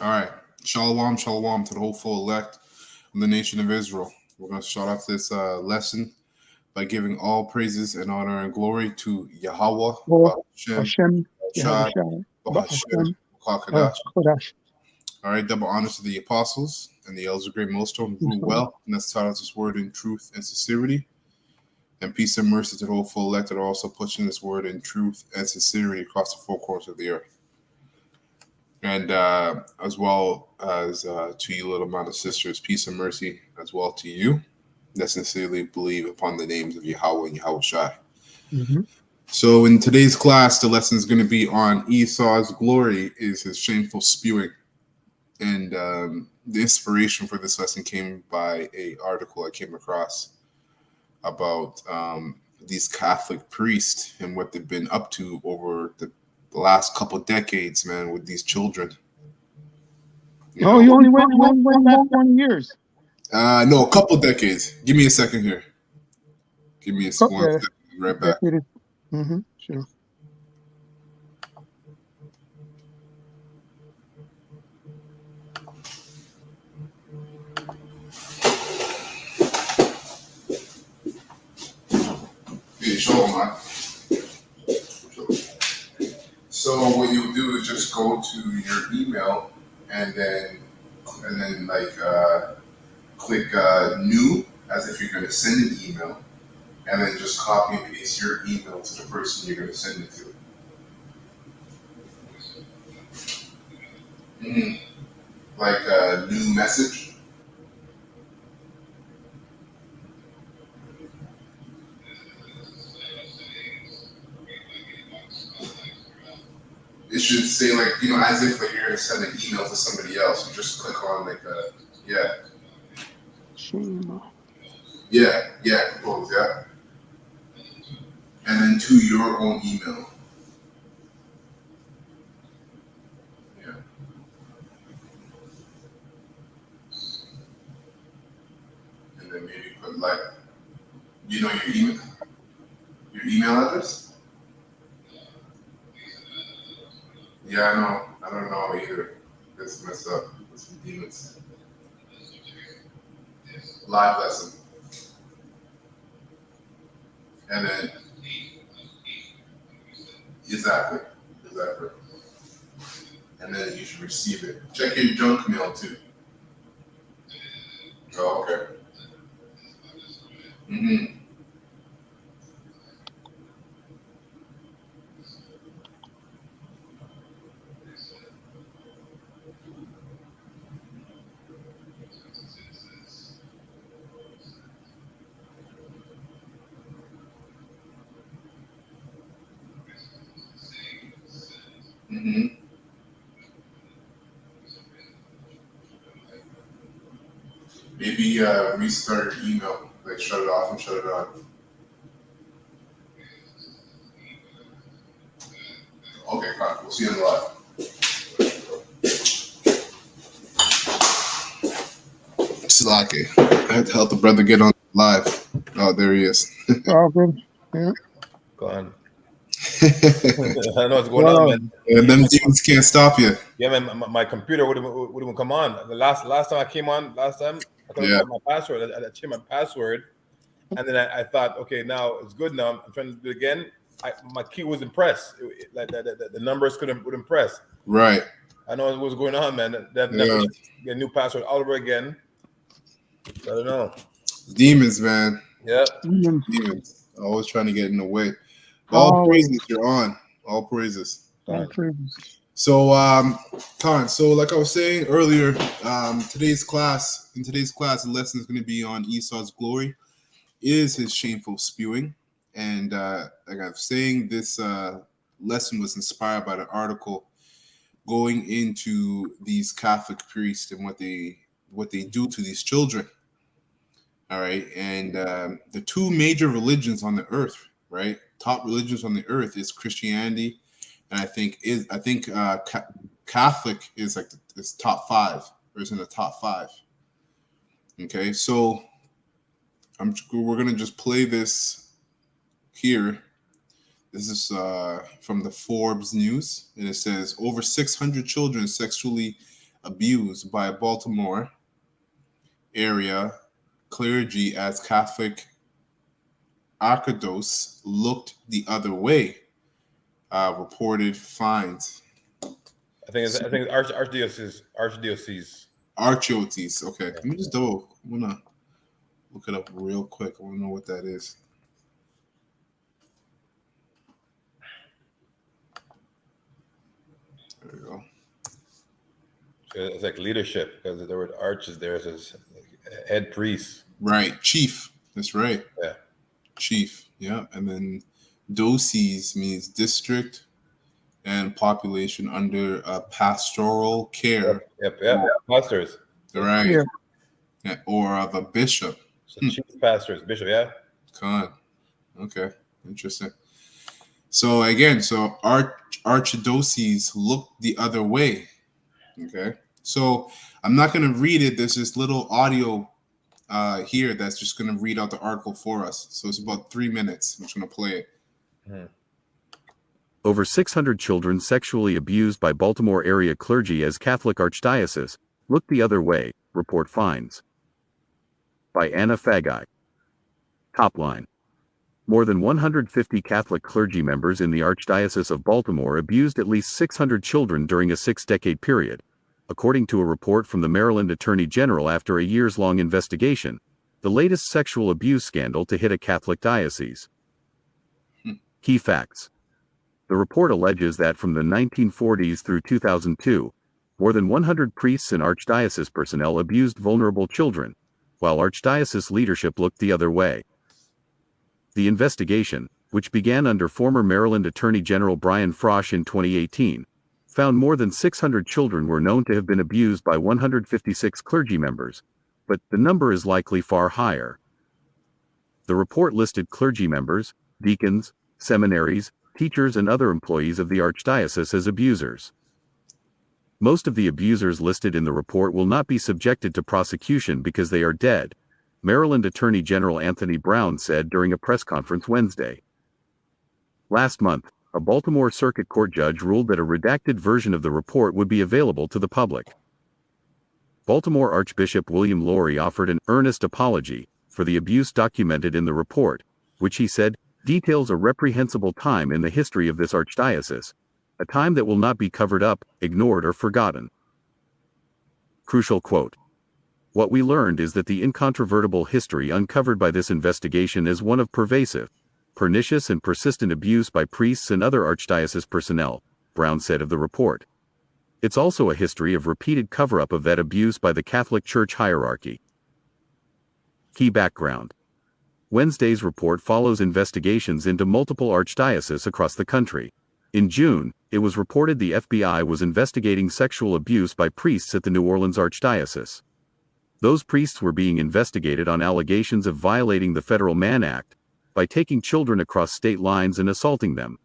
All right. Shalom, shalom to the hopeful elect of the nation of Israel. We're going to start off this lesson by giving all praises and honor and glory to Yahweh, Or Hashem, Hashem, Shai, Yahushua, Hashem, Ba'ashem, Kadash. Kodash. All right. Double honors to the apostles and the elders of Great Millstone who grew well and that's taught us this word in truth and sincerity. And peace and mercy to the hopeful elect that are also pushing this word in truth and sincerity across the four corners of the earth. And as well as to you, little amount of sisters, peace and mercy as well to you that sincerely believe upon the names of Yahweh and Yahweh Shai. Mm-hmm. So in today's class, the lesson is going to be on Esau's glory is his shameful spewing. And the inspiration for this lesson came by a article I came across about these Catholic priests and what they've been up to over the last couple decades, man, with these children. You only went back 20 years. No, a couple decades. Give me a second here. Give me a second. Right back. Mm-hmm. Sure. So what you do is just go to your email and then like click new as if you're going to send an email, and then just copy and paste your email to the person you're going to send it to. Mm-hmm. Like a new message. It should say like, as if like you're gonna send an email to somebody else. You just click on like compose, and then to your own email. Yeah. And then maybe put like, your email address. Yeah, I know. I don't know either. It's messed up. It's some demons. Live lesson. And then exactly. And then you should receive it. Check your junk mail too. Oh, okay. Mm-hmm. Mm-hmm. Maybe restart your email. Like shut it off and shut it on. Okay, fine. We'll see you in the live. Slaki. I had to help the brother get on live. Oh, there he is. Oh, good. Yeah. Go on. I know what's going on, man. And them demons can't stop you. Yeah, man. My computer wouldn't come on. The last time I came on, I couldn't find my password. I changed my password, and then I thought, okay, now it's good. Now I'm trying to do it again. My key wasn't pressed. Like the numbers wouldn't press. Right. I know what's going on, man. Get a new password all over again. So I don't know. Demons, man. Yeah. Demons. Always trying to get in the way. All praises, you're on. All praises. All praises. So, Khan, so like I was saying earlier, today's class, the lesson is going to be on Esau's glory is his shameful spewing. And like I was saying, this lesson was inspired by the article going into these Catholic priests and what they do to these children. All right. And the two major religions on the earth, right? Top religions on the earth is Christianity, and I think Catholic is like this top 5, or is in the top 5. Okay, so we're gonna just play this here. This is from the Forbes News, and it says over 600 children sexually abused by Baltimore area clergy as Catholic archdiocese looked the other way, reported fines. I think it's archdiocese. Archdiocese. Okay, let me just I'm gonna look it up real quick. I want to know what that is. There we go. So it's like leadership because the word arch is there. It says head priest. Right, chief. That's right. Yeah. Chief. Yeah, and then diocese means district and population under pastoral care. Yep. Pastors. Right. Yeah. Yeah, or of a bishop. So chief pastors, bishop. Yeah. Con. Okay. Interesting. So again, archdiocese look the other way. Okay. So I'm not going to read it. There's this little audio here that's just going to read out the article for us. So it's about 3 minutes. I'm just going to play it. Over 600 children sexually abused by Baltimore area clergy as Catholic Archdiocese look the other way, report finds. By Anna Fagai. Top line. More than 150 Catholic clergy members in the Archdiocese of Baltimore abused at least 600 children during a 6-decade period, according to a report from the Maryland Attorney General after a years-long investigation, the latest sexual abuse scandal to hit a Catholic diocese. Key facts. The report alleges that from the 1940s through 2002, more than 100 priests and archdiocese personnel abused vulnerable children, while archdiocese leadership looked the other way. The investigation, which began under former Maryland Attorney General Brian Frosh in 2018, found more than 600 children were known to have been abused by 156 clergy members, but the number is likely far higher. The report listed clergy members, deacons, seminaries, teachers and other employees of the archdiocese as abusers. Most of the abusers listed in the report will not be subjected to prosecution because they are dead, Maryland Attorney General Anthony Brown said during a press conference Wednesday. Last month, a Baltimore Circuit Court judge ruled that a redacted version of the report would be available to the public. Baltimore Archbishop William Lowry offered an earnest apology for the abuse documented in the report, which he said details a reprehensible time in the history of this archdiocese, a time that will not be covered up, ignored or forgotten. Crucial quote. What we learned is that the incontrovertible history uncovered by this investigation is one of pervasive, pernicious and persistent abuse by priests and other archdiocese personnel, Brown said of the report. It's also a history of repeated cover-up of that abuse by the Catholic Church hierarchy. Key background. Wednesday's report follows investigations into multiple archdioceses across the country. In June, it was reported the FBI was investigating sexual abuse by priests at the New Orleans Archdiocese. Those priests were being investigated on allegations of violating the Federal Mann Act by taking children across state lines and assaulting them.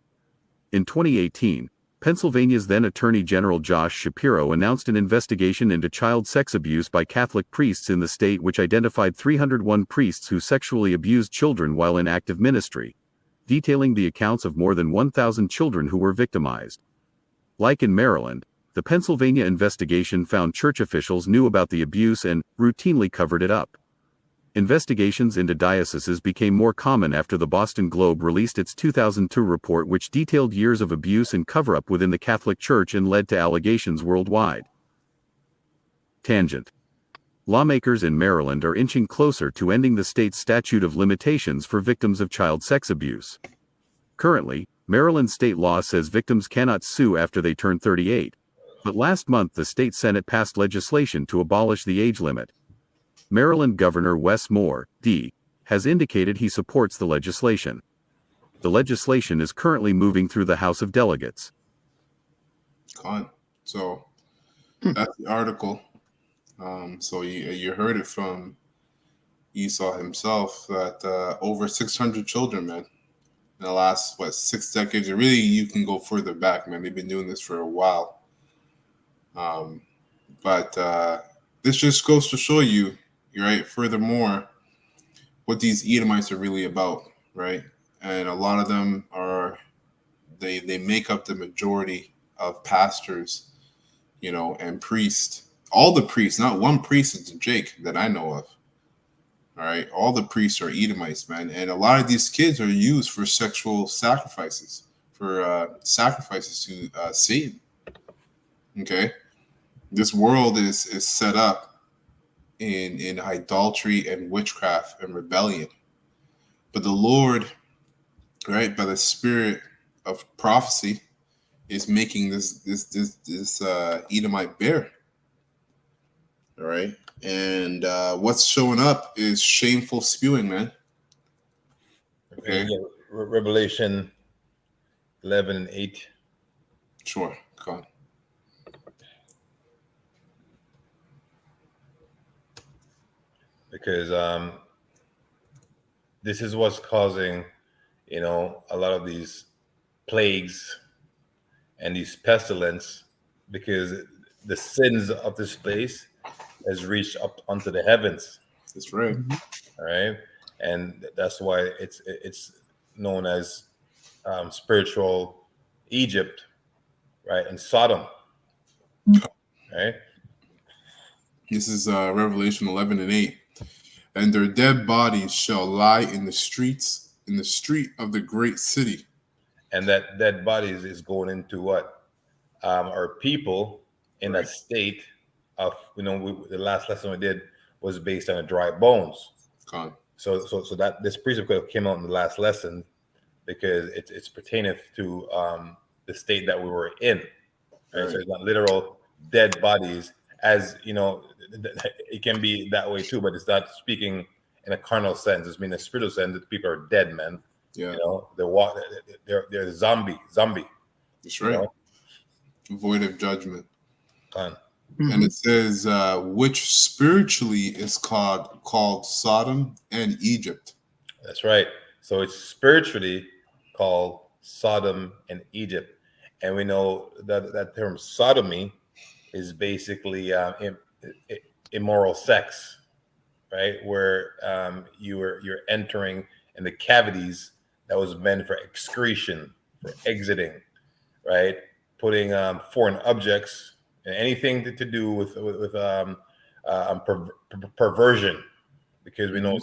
In 2018, Pennsylvania's then Attorney General Josh Shapiro announced an investigation into child sex abuse by Catholic priests in the state, which identified 301 priests who sexually abused children while in active ministry, detailing the accounts of more than 1,000 children who were victimized. Like in Maryland, the Pennsylvania investigation found church officials knew about the abuse and routinely covered it up. Investigations into dioceses became more common after the Boston Globe released its 2002 report, which detailed years of abuse and cover-up within the Catholic Church and led to allegations worldwide. Tangent. Lawmakers in Maryland are inching closer to ending the state's statute of limitations for victims of child sex abuse. Currently, Maryland state law says victims cannot sue after they turn 38, but last month the state Senate passed legislation to abolish the age limit. Maryland Governor Wes Moore, D., has indicated he supports the legislation. The legislation is currently moving through the House of Delegates. So that's the article. So you heard it from Esau himself that over 600 children, man, in the last 6 decades. Or really, you can go further back, man. They've been doing this for a while. But this just goes to show you, right? Furthermore, what these Edomites are really about, right? And a lot of them are, they make up the majority of pastors, and priests all the priests, not one priest is Jake that I know of. All right, all the priests are Edomites, man, and a lot of these kids are used for sexual sacrifices, for sacrifices to Satan. Okay, this world is set up in idolatry and witchcraft and rebellion, but the Lord, right, by the Spirit of prophecy, is making this Edomite bare. All right, and what's showing up is shameful spewing, man. Okay. Revelation 11 and 8. Sure. Go on. Because this is what's causing, a lot of these plagues and these pestilence, because the sins of this place has reached up onto the heavens. That's right. All right, and that's why it's known as spiritual Egypt, right, and Sodom, right. This is Revelation 11 and 8. And their dead bodies shall lie in the street of the great city. And that dead bodies is going into what? Our people in a state of, the last lesson we did was based on dry bones. So that this precept came out in the last lesson because it's pertaining to the state that we were in. Right? So it's not literal dead bodies, as it can be that way too, but it's not speaking in a carnal sense. It's meaning a spiritual sense that people are dead, man. Yeah. They're zombie. That's right. Void of judgment. Mm-hmm. And it says, which spiritually is called Sodom and Egypt. That's right. So it's spiritually called Sodom and Egypt. And we know that term sodomy is basically immoral sex, right? Where you're entering in the cavities that was meant for excretion, for exiting, right? Putting foreign objects and anything to do with perversion, because we know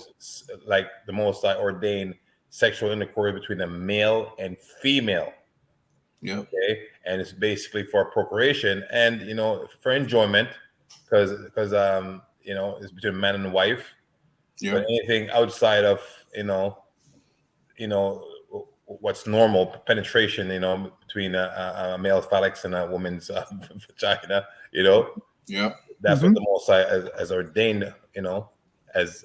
like the Most High ordained sexual intercourse between a male and female. Yeah. Okay, and it's basically for procreation and for enjoyment, because it's between man and wife. Yeah. But anything outside of what's normal penetration, between a male's phallic and a woman's vagina, Yeah. that's what the Most High has ordained, as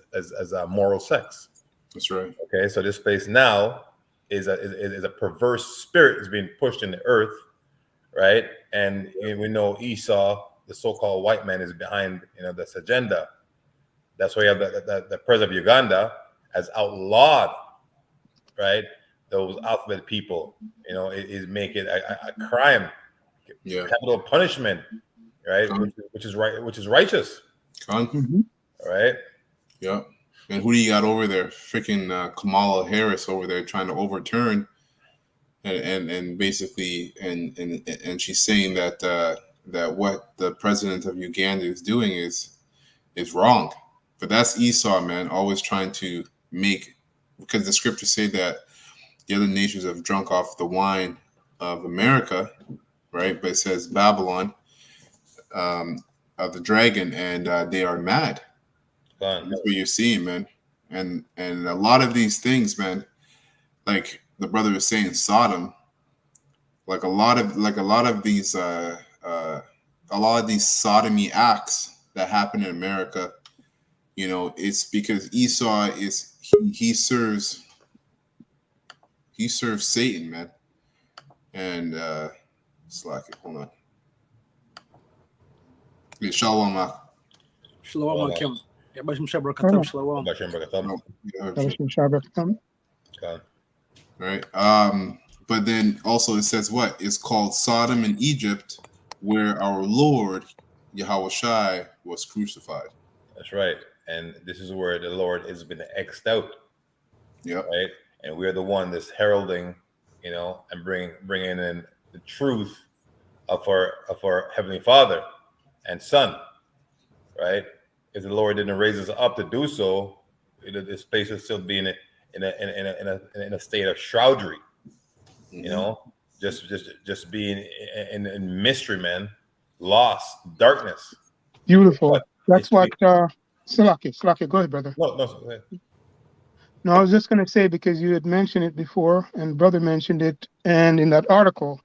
a moral sex. That's right. Okay, so this place now is a perverse spirit is being pushed in the earth, right? And we know Esau, the so-called white man, is behind this agenda. That's why you have the president of Uganda has outlawed, right, those alphabet people. Is make it a crime, capital punishment, right? Which is right, which is righteous. All right. Yeah. And who do you got over there? Freaking Kamala Harris over there trying to overturn, and basically, and she's saying that that what the president of Uganda is doing is wrong. But that's Esau, man, always trying to make, because the scriptures say that the other nations have drunk off the wine of America, right? But it says Babylon, of the dragon, and they are mad. That's what you're seeing, man. And a lot of these things, man, like the brother was saying, Sodom, like a lot of these sodomy acts that happen in America, it's because Esau he serves Satan, man. And slack it, hold on. Yeah, Shalom. Shalom, Kim. Shalom. Right. But then also it says what? It's called Sodom and Egypt, where our Lord Yahweh Shai was crucified. That's right. And this is where the Lord has been X'd out. Yeah. Right. And we're the one that's heralding, and bringing in the truth of our Heavenly Father and Son. right? If the Lord didn't raise us up to do so, this place would still be in a state of shroudery, you know, just being in mystery, man, lost, darkness. Beautiful. That's what, It's, Salaki, go ahead, brother. no, go ahead. No, I was just going to say, because you had mentioned it before and brother mentioned it, and in that article,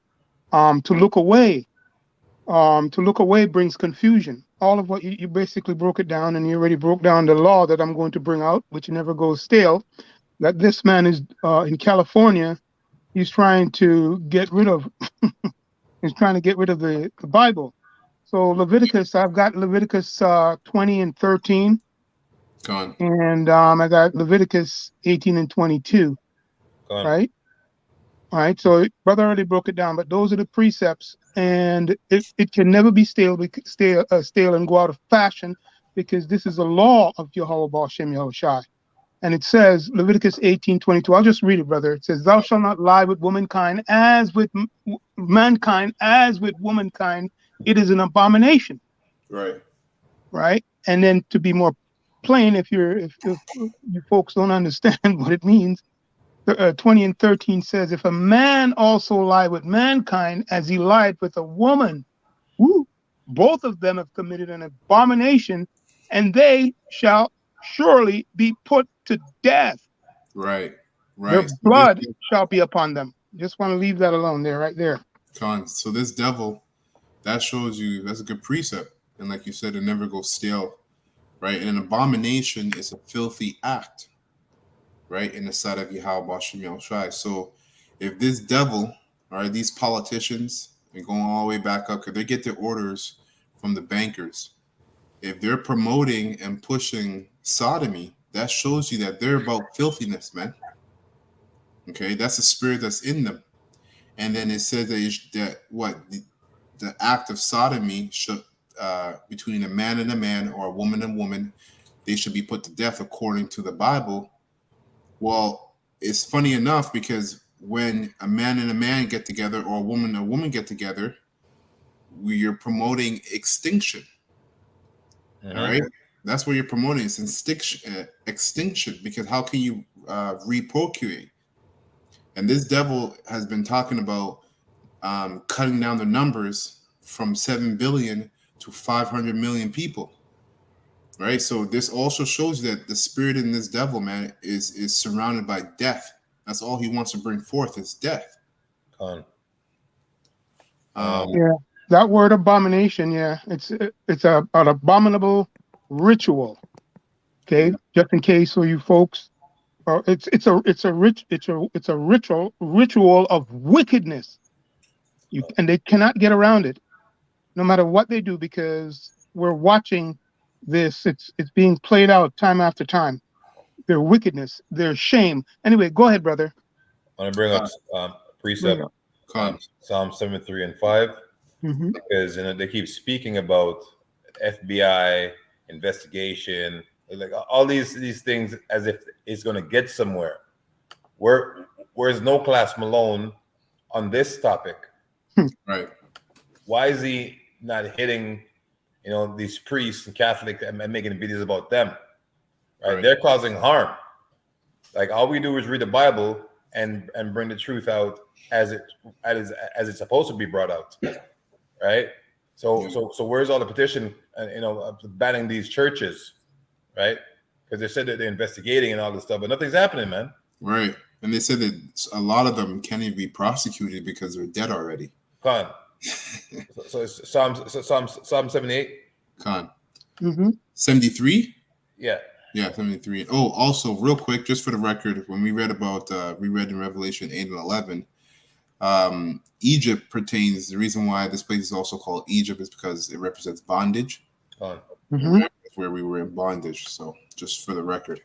to look away brings confusion. All of what you basically broke it down, and you already broke down the law that I'm going to bring out, which never goes stale, that this man is in California. He's trying to get rid of the Bible. So Leviticus, I've got Leviticus 20 and 13. Con. And I got Leviticus 18 and 22, right? All right, so brother already broke it down, but those are the precepts, and it can never be stale and go out of fashion, because this is a law of Yahweh Ba'ashem Yahushai. And it says, Leviticus 18:22, I'll just read it, brother. It says, thou shalt not lie with womankind as with mankind, as with womankind. It is an abomination. Right? And then to be more plain, if you folks don't understand what it means, 20 and 13 says, if a man also lie with mankind as he lied with a woman, both of them have committed an abomination, and they shall surely be put to death. Right. Their blood shall be upon them. Just want to leave that alone there, right there. Con. So this devil, that shows you, that's a good precept. And like you said, it never goes stale. Right? And an abomination is a filthy act, right, in the sight of Yahweh Ba'ashem Yahushai. So if this devil, all right, these politicians, and going all the way back up, because they get their orders from the bankers, if they're promoting and pushing sodomy, that shows you that they're about filthiness, man. Okay, that's the spirit that's in them. And then it says that the act of sodomy should, between a man and a man, or a woman and woman, they should be put to death according to the Bible. Well, it's funny enough, because when a man and a man get together, or a woman and a woman get together, we are promoting extinction. All right, that's what you're promoting. It's extinction, because how can you reprocreate? And this devil has been talking about cutting down the numbers from 7 billion to 500 million people. Right, so this also shows that the spirit in this devil, man, is surrounded by death. That's all he wants to bring forth is death. Yeah, that word abomination, it's an abominable ritual. Okay, just in case, so you folks, it's a ritual of wickedness. And they cannot get around it, no matter what they do, because we're watching this. It's being played out time after time. Their wickedness, their shame. Anyway, go ahead, brother. I want to bring up precept, Psalm 73 and 5, because they keep speaking about FBI investigation, like all these things, as if it's going to get somewhere. Where's no class Malone on this topic? Right. Why is he not hitting, these priests and Catholics and making videos about them? Right? They're causing harm. Like, all we do is read the Bible and bring the truth out as it's supposed to be brought out. Right? So where's all the petition, banning these churches, right? Because they said that they're investigating and all this stuff, but nothing's happening, man. Right. And they said that a lot of them can't even be prosecuted because they're dead already. Con. So it's Psalm 78. Con. 73. Yeah. Yeah, 73. Oh, also, real quick, just for the record, when we read in Revelation 8 and 11, Egypt pertains. The reason why this place is also called Egypt is because it represents bondage. That's where we were in bondage. So, just for the record,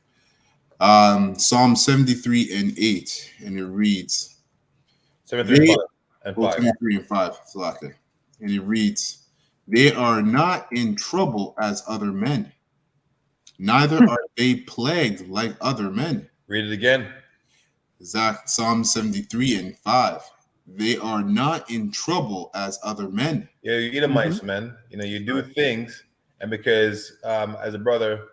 Psalm 73 and 8, and it reads 73 and 5. 73 and 5. And it reads, they are not in trouble as other men, neither are they plagued like other men. Read it again. Psalm 73 and 5. They are not in trouble as other men. Yeah, you Edomites, man. You do things And because as a brother,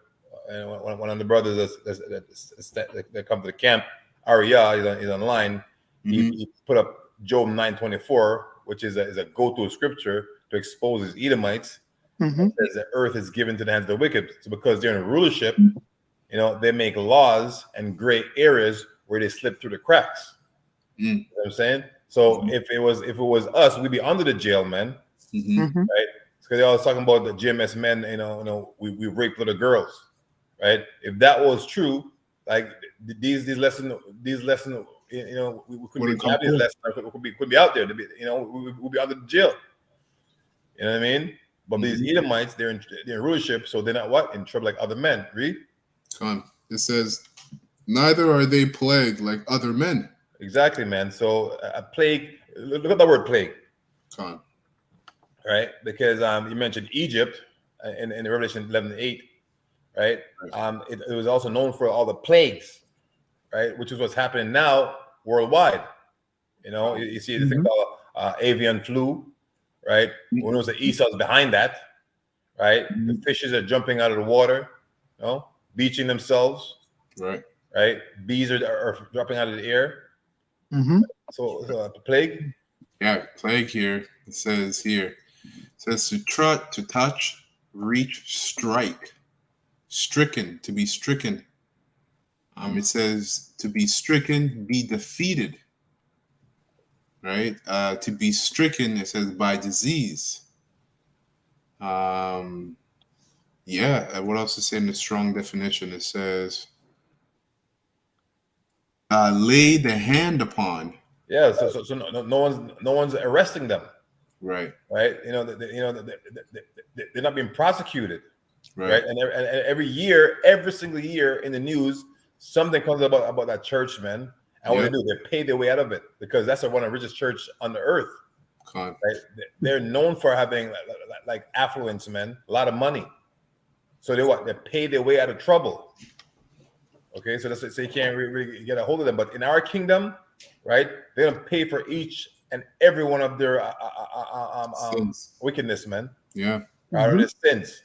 and one of the brothers that come to the camp, Arya, is online. He put up Job 9:24, which is a go-to scripture to expose his Edomites. It says the earth is given to the hands of the wicked. So because they're in rulership, they make laws and gray areas where they slip through the cracks. You know what I'm saying? So if it was us, we'd be under the jail, man. Right? Because they always talking about the GMS men, we rape little girls, right? If that was true, like these lessons, we couldn't have these lessons. We could be out there. We'd be under the jail. You know what I mean? But these Edomites, they're in rulership, so they're not in trouble like other men. Read. It says, neither are they plagued like other men. Exactly, man. So a plague. Look at the word plague. Right, because you mentioned Egypt in Revelation 11:8, right? It was also known for all the plagues, right? Which is what's happening now worldwide. You see the thing called avian flu, right? Who knows that Esau's behind that, right? The fishes are jumping out of the water, beaching themselves, right? Bees are dropping out of the air. So the plague. Yeah, plague here. It says here. It says to touch, reach, strike, stricken, to be stricken. It says to be stricken, be defeated. Right? To be stricken, it says by disease. What else is in the strong definition? It says lay the hand upon. Yeah, so no one's arresting them. Right. They're not being prosecuted. Right. And every single year in the news, something comes about that church, man. And what they do, they pay their way out of it because that's one of the richest church on the earth. Right? They're known for having like affluence, man, a lot of money. So they pay their way out of trouble. Okay, so you can't really get a hold of them. But in our kingdom, right, they're gonna pay for each and every one of their wickedness, man. Yeah, out of their sins.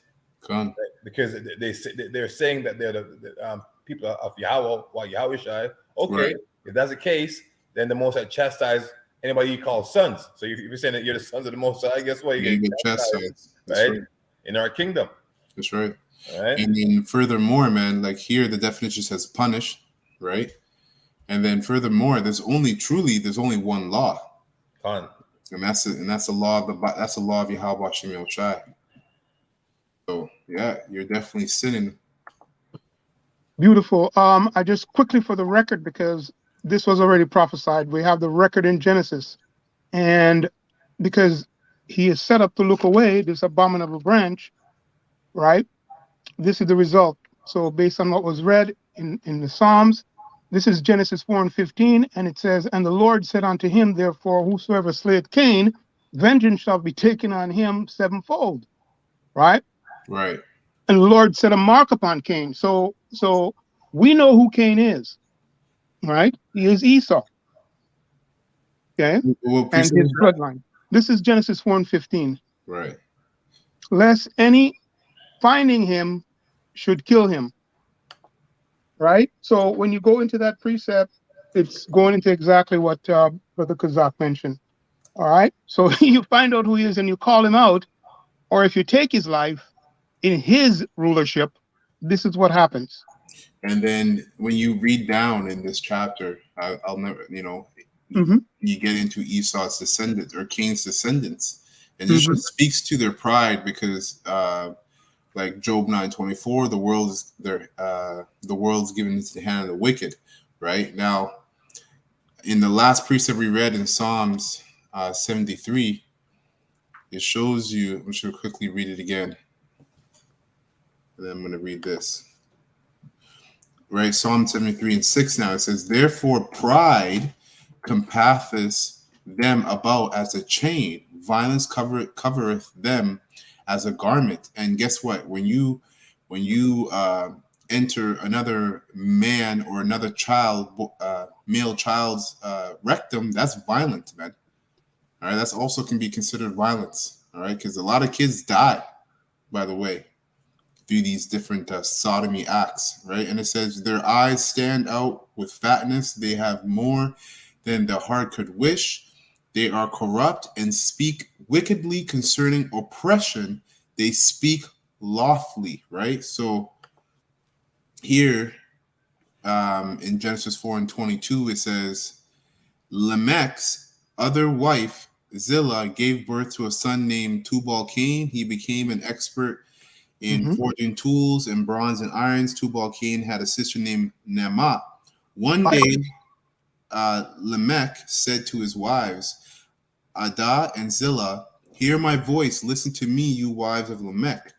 Right? Because they're saying that they're the people of Yahweh, Yahweh Shai. Okay, if that's the case, then the Most High chastise anybody you call sons. So if you're saying that you're the sons of the Most High, guess what? You get chastised, right? In our kingdom. That's right. Right. And then furthermore, man, like here the definition says punish, right? And then furthermore, there's only one law. And that's the law of Yahweh Shem Shai. So yeah, you're definitely sinning. Beautiful. I just quickly for the record, because this was already prophesied, we have the record in Genesis. And because he is set up to look away, this abominable branch, right? This is the result. So based on what was read in the Psalms, this is Genesis 4:15, and it says, and the Lord said unto him, therefore, whosoever slayeth Cain, vengeance shall be taken on him sevenfold. Right? Right. And the Lord set a mark upon Cain. So we know who Cain is. Right? He is Esau. Okay? And his bloodline. This is Genesis 4:15. Right. Lest any finding him should kill him. Right? So when you go into that precept, it's going into exactly what Brother Kazak mentioned. All right? So you find out who he is and you call him out, or if you take his life in his rulership, this is what happens. And then when you read down in this chapter, I'll never, you get into Esau's descendants or Cain's descendants, and it just speaks to their pride because, like Job 9:24, the world's given into the hand of the wicked. Right now, in the last precept we read in Psalms 73, it shows you. I'm sure quickly read it again, and then I'm going to read this. Right, Psalm 73:6 now, it says, therefore pride compasseth them about as a chain, violence covereth them as a garment. And guess what? When you enter another man or another child, male child's rectum, that's violent, man. All right, that's also can be considered violence. All right, because a lot of kids die. by the way, through these different sodomy acts, right? And it says, their eyes stand out with fatness. They have more than the heart could wish. They are corrupt and speak wickedly concerning oppression. They speak lawfully, right? So here in Genesis 4:22, it says, Lamech's other wife, Zillah, gave birth to a son named Tubal-Cain. He became an expert in forging tools and bronze and irons. Tubal-Cain had a sister named Naamah. One day, Lamech said to his wives, Adah and Zillah, hear my voice. Listen to me, you wives of Lamech.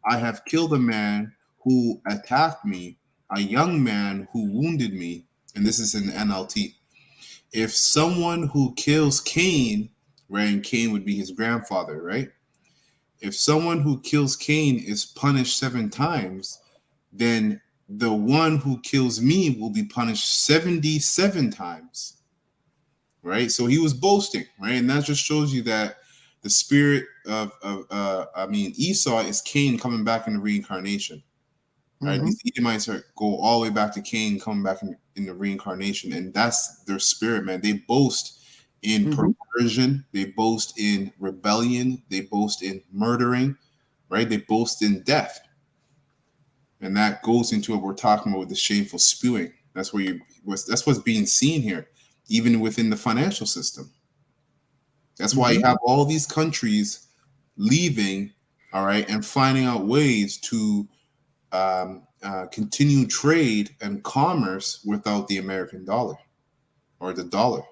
I have killed a man who attacked me, a young man who wounded me. And this is in the NLT. If someone who kills Cain, right, and Cain would be his grandfather, right? If someone who kills Cain is punished 7 times, then the one who kills me will be punished 77 times, right? So he was boasting, right? And that just shows you that the spirit of Esau is Cain coming back in the reincarnation, right? These Edomites go all the way back to Cain coming back in the reincarnation, and that's their spirit, man. They boast in perversion, they boast in rebellion, they boast in murdering, right? They boast in death. And that goes into what we're talking about with the shameful spewing. That's what's being seen here, even within the financial system. That's why you have all these countries leaving, all right, and finding out ways to continue trade and commerce without the American dollar or the dollar.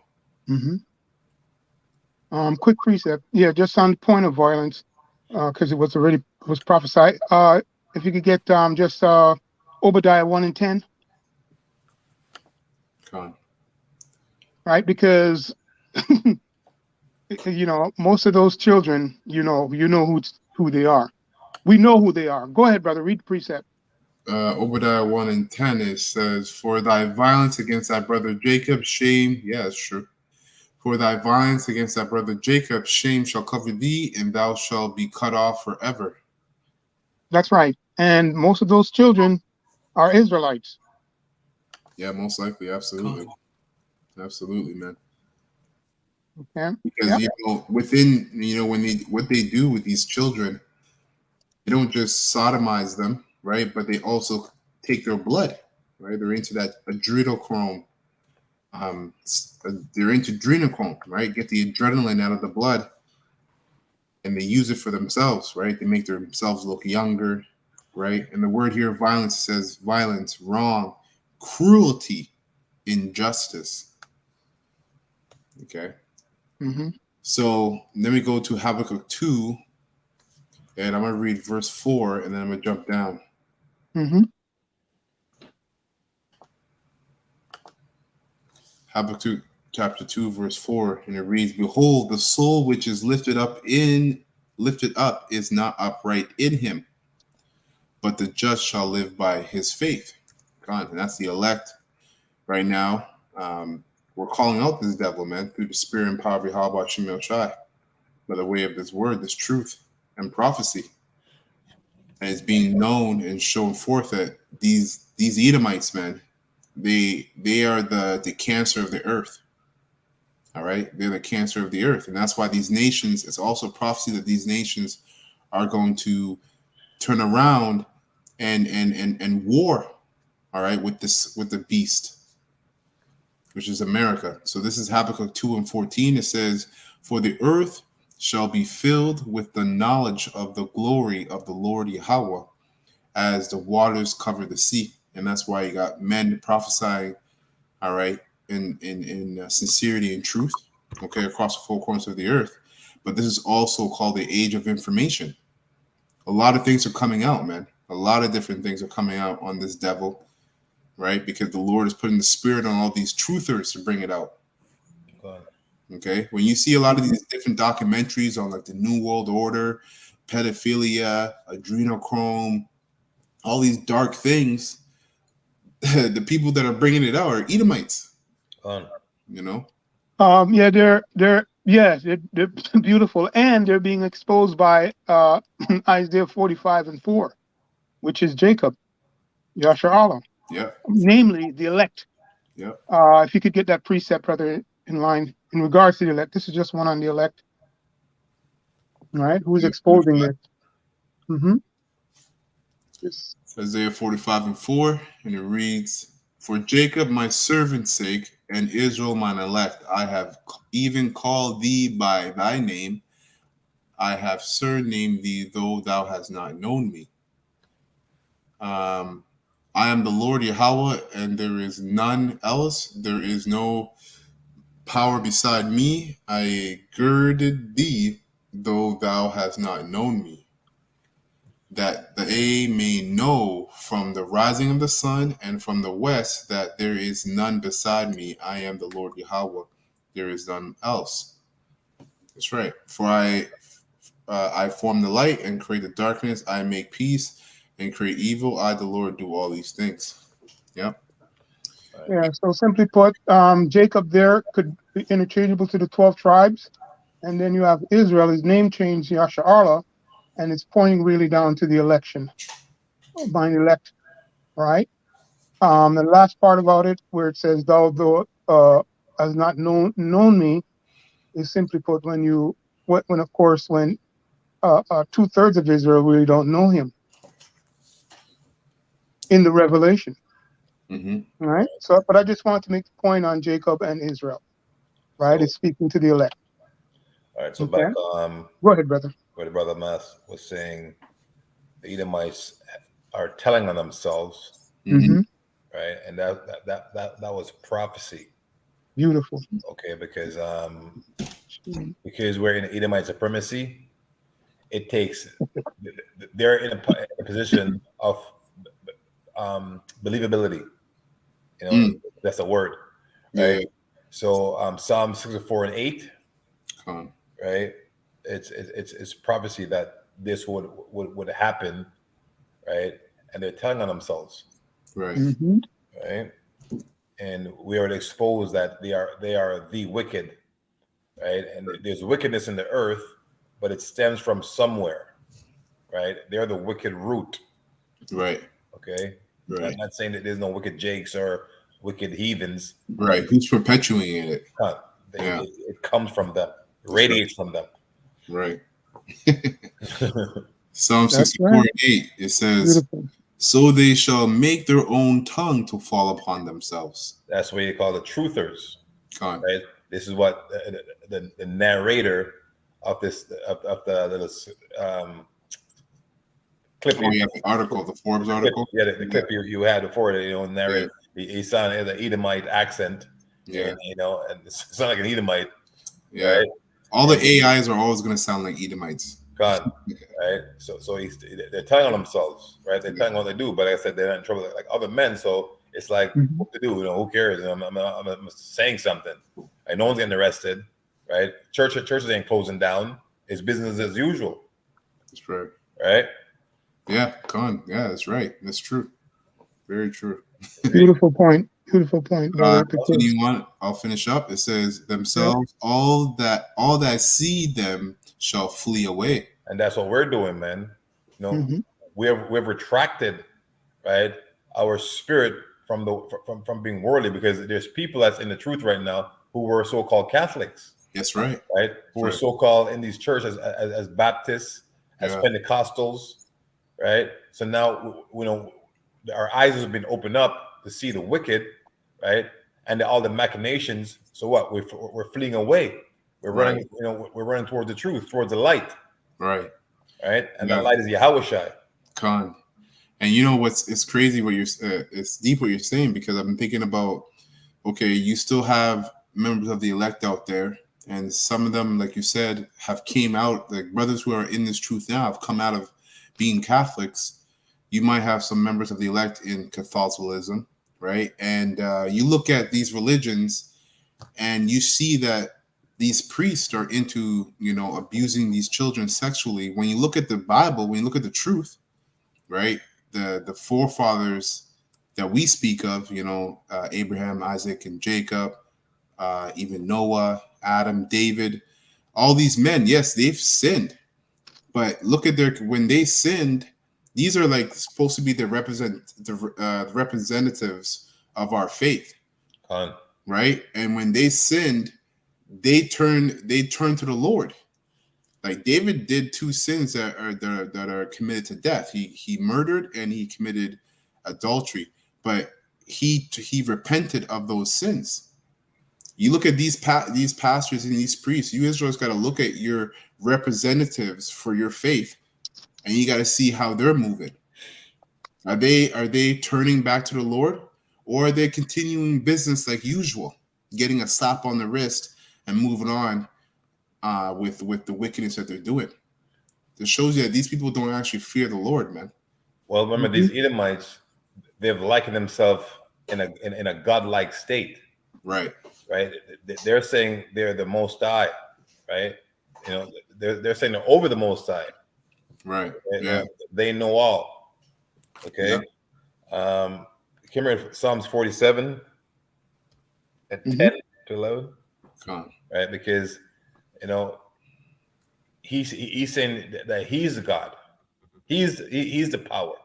Quick precept. Yeah, just on the point of violence, because it was prophesied. If you could get just Obadiah 1:10. Right, because most of those children, you know who they are. We know who they are. Go ahead, brother. Read the precept. Obadiah 1:10, it says, for thy violence against thy brother Jacob, shame. Yeah, it's true. For thy violence against thy brother Jacob, shame shall cover thee, and thou shalt be cut off forever. That's right. And most of those children are Israelites. Yeah, most likely. Absolutely. Absolutely, man. Okay. Because within what they do with these children, they don't just sodomize them, right? But they also take their blood, right? They're into that adrenochrome. They're into adrenochrome, right? Get the adrenaline out of the blood, and they use it for themselves, right? They make themselves look younger, right? And the word here, violence, says violence, wrong, cruelty, injustice. Okay. So then we go to Habakkuk 2, and I'm going to read verse 4, and then I'm going to jump down. Habakkuk chapter 2, verse 4, and it reads, behold, the soul which is lifted up is not upright in him, but the just shall live by his faith. And that's the elect right now. We're calling out this devil, man, through the spirit and power of Yahweh Shemel Shai, by the way of this word, this truth and prophecy. And it's being known and shown forth that these Edomites, man, they are the cancer of the earth. All right, they're the cancer of the earth, and that's why these nations. It's also prophecy that these nations are going to turn around and war. All right, with the beast, which is America. So this is Habakkuk 2:14. It says, for the earth shall be filled with the knowledge of the glory of the Lord Yahweh, as the waters cover the sea. And that's why you got men prophesying, all right, in sincerity and truth, okay, across the four corners of the earth. But this is also called the age of information. A lot of things are coming out, man. A lot of different things are coming out on this devil, right? Because the Lord is putting the spirit on all these truthers to bring it out. Okay, when you see a lot of these different documentaries on like the New World Order, pedophilia, adrenochrome, all these dark things, the people that are bringing it out are Edomites. Yeah, they're Yes, they're beautiful, and they're being exposed by Isaiah 45:4, which is Jacob, Yasharallah, Yeah. namely the elect. Yeah. If you could get that precept, brother, in line in regards to the elect. This is just one on the elect, right? Who's exposing this? Mm-hmm. Just, Isaiah 45:4, and it reads, "For Jacob my servant's sake, and Israel mine elect, I have even called thee by thy name. I have surnamed thee, though thou hast not known me. I am the Lord Yahweh, and there is none else. There is no power beside me. I girded thee, though thou hast not known me, that they may know from the rising of the sun and from the west that there is none beside me. I am the Lord Yahweh. There is none else." That's right. For I form the light and create the darkness. I make peace and create evil. I, the Lord, do all these things. Yep. yeah. So simply put, Jacob there could be interchangeable to the 12 tribes, and then you have Israel. His name changed, Yasharallah, and it's pointing really down to the election, mine elect, right? The last part about it, where it says, "Thou though has not known me," is simply put when of course when 2/3 of Israel really don't know him in the Revelation, Mm-hmm. right? So, but I just want to make the point on Jacob and Israel, right? So, It's speaking to the elect. all right. So Okay. back Go ahead, brother. where the brother Mass was saying the Edomites are telling on themselves, Mm-hmm. right? And that was prophecy. Beautiful. Okay, because we're in Edomite supremacy, it takes they're in a position of believability. You know, that's a word, right? Yeah. So Psalm 64:8, Come on. right? It's prophecy that this would happen, right? And they're telling on themselves, Right. Mm-hmm. right? And we are exposed that they are the wicked, right? And there's wickedness in the earth, but it stems from somewhere, right? They're the wicked root. Right. Okay. Right. I'm not saying that there's no wicked jakes or wicked heathens. Right. Who's perpetuating it? It comes from them, radiates from them. Right. Psalm That's 64:8. right. It says, Beautiful. "So they shall make their own tongue to fall upon themselves." That's what you call the truthers. Come on. Right. This is what the narrator of this of the little clip. Oh, yeah, the article, the Forbes article. The clip you had before, narrate he sounded the Edomite accent. Yeah. And, and it sounds like an Edomite. Yeah. Right? All the AIs are always going to sound like Edomites. God, right? So they're telling on themselves, right? They're telling what they do, but like I said, they're not in trouble like other men. So it's like, what to do? Who cares? I'm saying something. Like, no one's getting arrested, right? Churches ain't closing down. It's business as usual. That's right. Right? Yeah, Con. Yeah, that's right. That's true. Very true. Beautiful point. Beautiful point, brother. I'll finish up. It says, "Themselves, all that see them shall flee away." And that's what we're doing, man. We've retracted, right, our spirit from being worldly, because there's people that's in the truth right now who were so-called Catholics. That's right. Right? Who were so-called in these churches as Baptists, as Pentecostals, right? So now, our eyes have been opened up to see the wicked, right? And all the machinations. So what? We're fleeing away. We're running, we're running towards the truth, towards the light. Right. Right. And that light is Yahushua. Con. And it's crazy it's deep what you're saying, because I've been thinking about, okay, you still have members of the elect out there, and some of them, like you said, have came out, like brothers who are in this truth now have come out of being Catholics. You might have some members of the elect in Catholicism, right? And you look at these religions and you see that these priests are into, abusing these children sexually. When you look at the Bible, when you look at the truth, right? The forefathers that we speak of, Abraham, Isaac, and Jacob, even Noah, Adam, David, all these men, yes, they've sinned, but look at when they sinned, these are like supposed to be the representatives of our faith, right? And when they sinned, they turned to the Lord. Like David did 2 sins that are committed to death. He murdered and he committed adultery, but he repented of those sins. You look at these pastors and these priests. You Israel's got to look at your representatives for your faith, and you got to see how they're moving. Are they turning back to the Lord, or are they continuing business like usual, getting a slap on the wrist and moving on with the wickedness that they're doing? It shows you that these people don't actually fear the Lord, man. Well, remember these Edomites, they've likened themselves in a godlike state. Right. They're saying they're the Most High, right? You know, they're saying they're over the Most High. Right. They know all. Okay. Yeah. Came here Psalms 47 at 10 to 11. Right, because you know he's saying that he's the God. He's the power.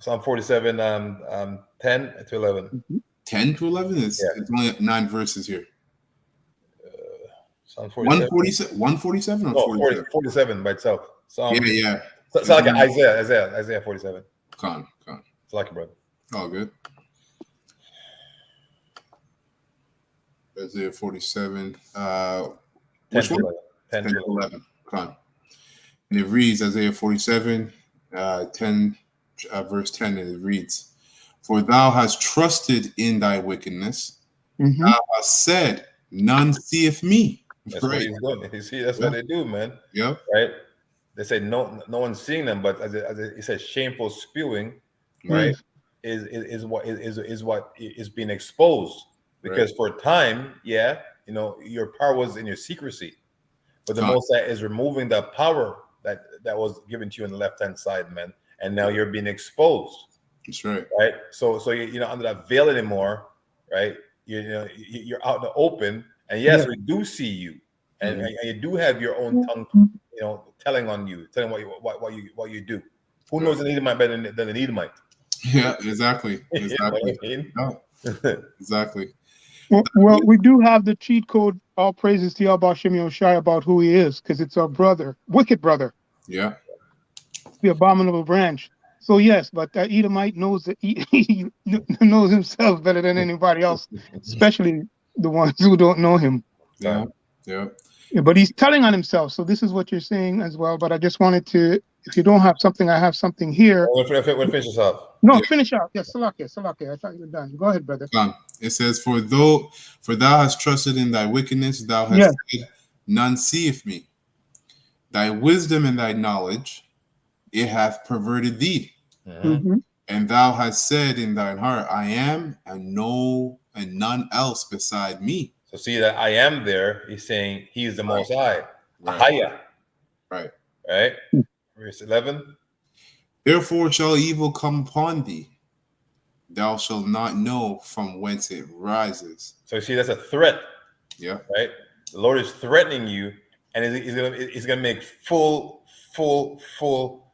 Psalm 47, 10 to 11. 10 to 11 is it's only 9 verses here. Psalm 47. 147 or 47? 47 by itself. Yeah. It's like Isaiah 47. Con. It's like it, brother. All good. Isaiah 47. Which one? 10 to 11. Con. And it reads Isaiah 47, 10, verse 10, and it reads, "For thou hast trusted in thy wickedness, thou hast said, none seeth me." That's what he's doing. You see, that's what they do, man. Yeah. Right? They say no one's seeing them, but as it says, shameful spewing, right? Is what is being exposed. Because for a time, you know, your power was in your secrecy. But the Most High is removing the power that was given to you on the left-hand side, man. And now you're being exposed. That's right. Right. So you're not under that veil anymore, right? You're out in the open, and yes, we do see you, and you do have your own tongue, you know, telling what you do. Who knows an Edomite better than an Edomite? Yeah, exactly. You know what I mean? Exactly. Well, we do have the cheat code. All praises to Yahweh Shem Yoshai about who he is, because it's our brother, wicked brother. Yeah. The abominable branch. So yes, but Edomite knows that he knows himself better than anybody else, especially the ones who don't know him. Yeah. But he's telling on himself. So this is what you're saying as well. But I just wanted to, if you don't have something, I have something here. We'll finish this up. No, finish out. Yes, Salakia. I thought you were done. Go ahead, brother. It says, For thou hast trusted in thy wickedness, thou hast said, none seeth me. Thy wisdom and thy knowledge, it hath perverted thee. And thou hast said in thine heart, I am, and none else beside me. So see that I am there. He's saying he is the Most High. Right. Verse 11. Therefore shall evil come upon thee. Thou shalt not know from whence it rises. So you see, that's a threat. Yeah. Right. The Lord is threatening you, and he's gonna make full full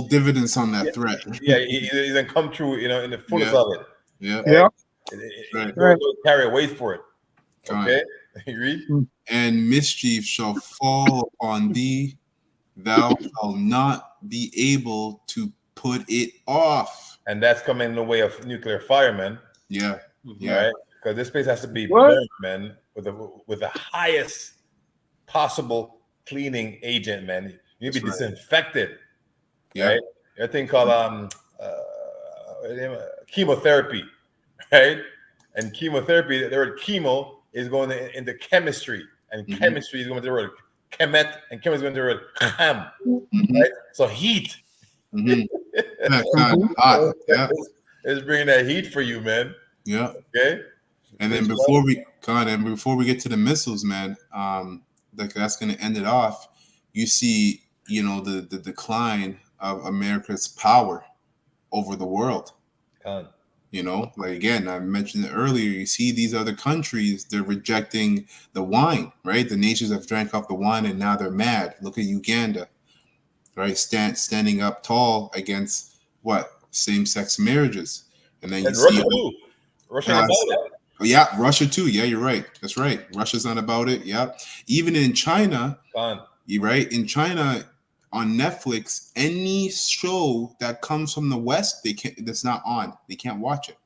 dividends on that threat. He's gonna come true, you know, in the fullness of it. Right. Carry a weight for it. Okay. You read? And mischief shall fall upon thee, thou shalt not be able to put it off. And that's coming in the way of nuclear fire, man. Yeah. Right? Because this place has to be burned, man, with the highest possible cleaning agent, man. You need to be disinfected. Right? There's a thing called chemotherapy, right? And chemotherapy, the word chemo is going into chemistry, and chemistry is going to the word chemet, and chemistry is going to the word chem. Right? So heat. Hot. Yeah. It's bringing that heat for you, man. Yeah. Okay. And then before we get to the missiles, man, like that's going to end it off. You see, you know, the decline of America's power over the world. You know, like again, I mentioned it earlier. You see these other countries, they're rejecting the wine, right? The nations have drank up the wine and now they're mad. Look at Uganda, right? Standing up tall against what? Same-sex marriages. And then you And see, Russia too. Russia about it. yeah, Russia too. Yeah, you're right. That's right. Russia's not about it. Yeah. Even in China, you're right. In China, on Netflix, any show that comes from the West, that's not on. They can't watch it.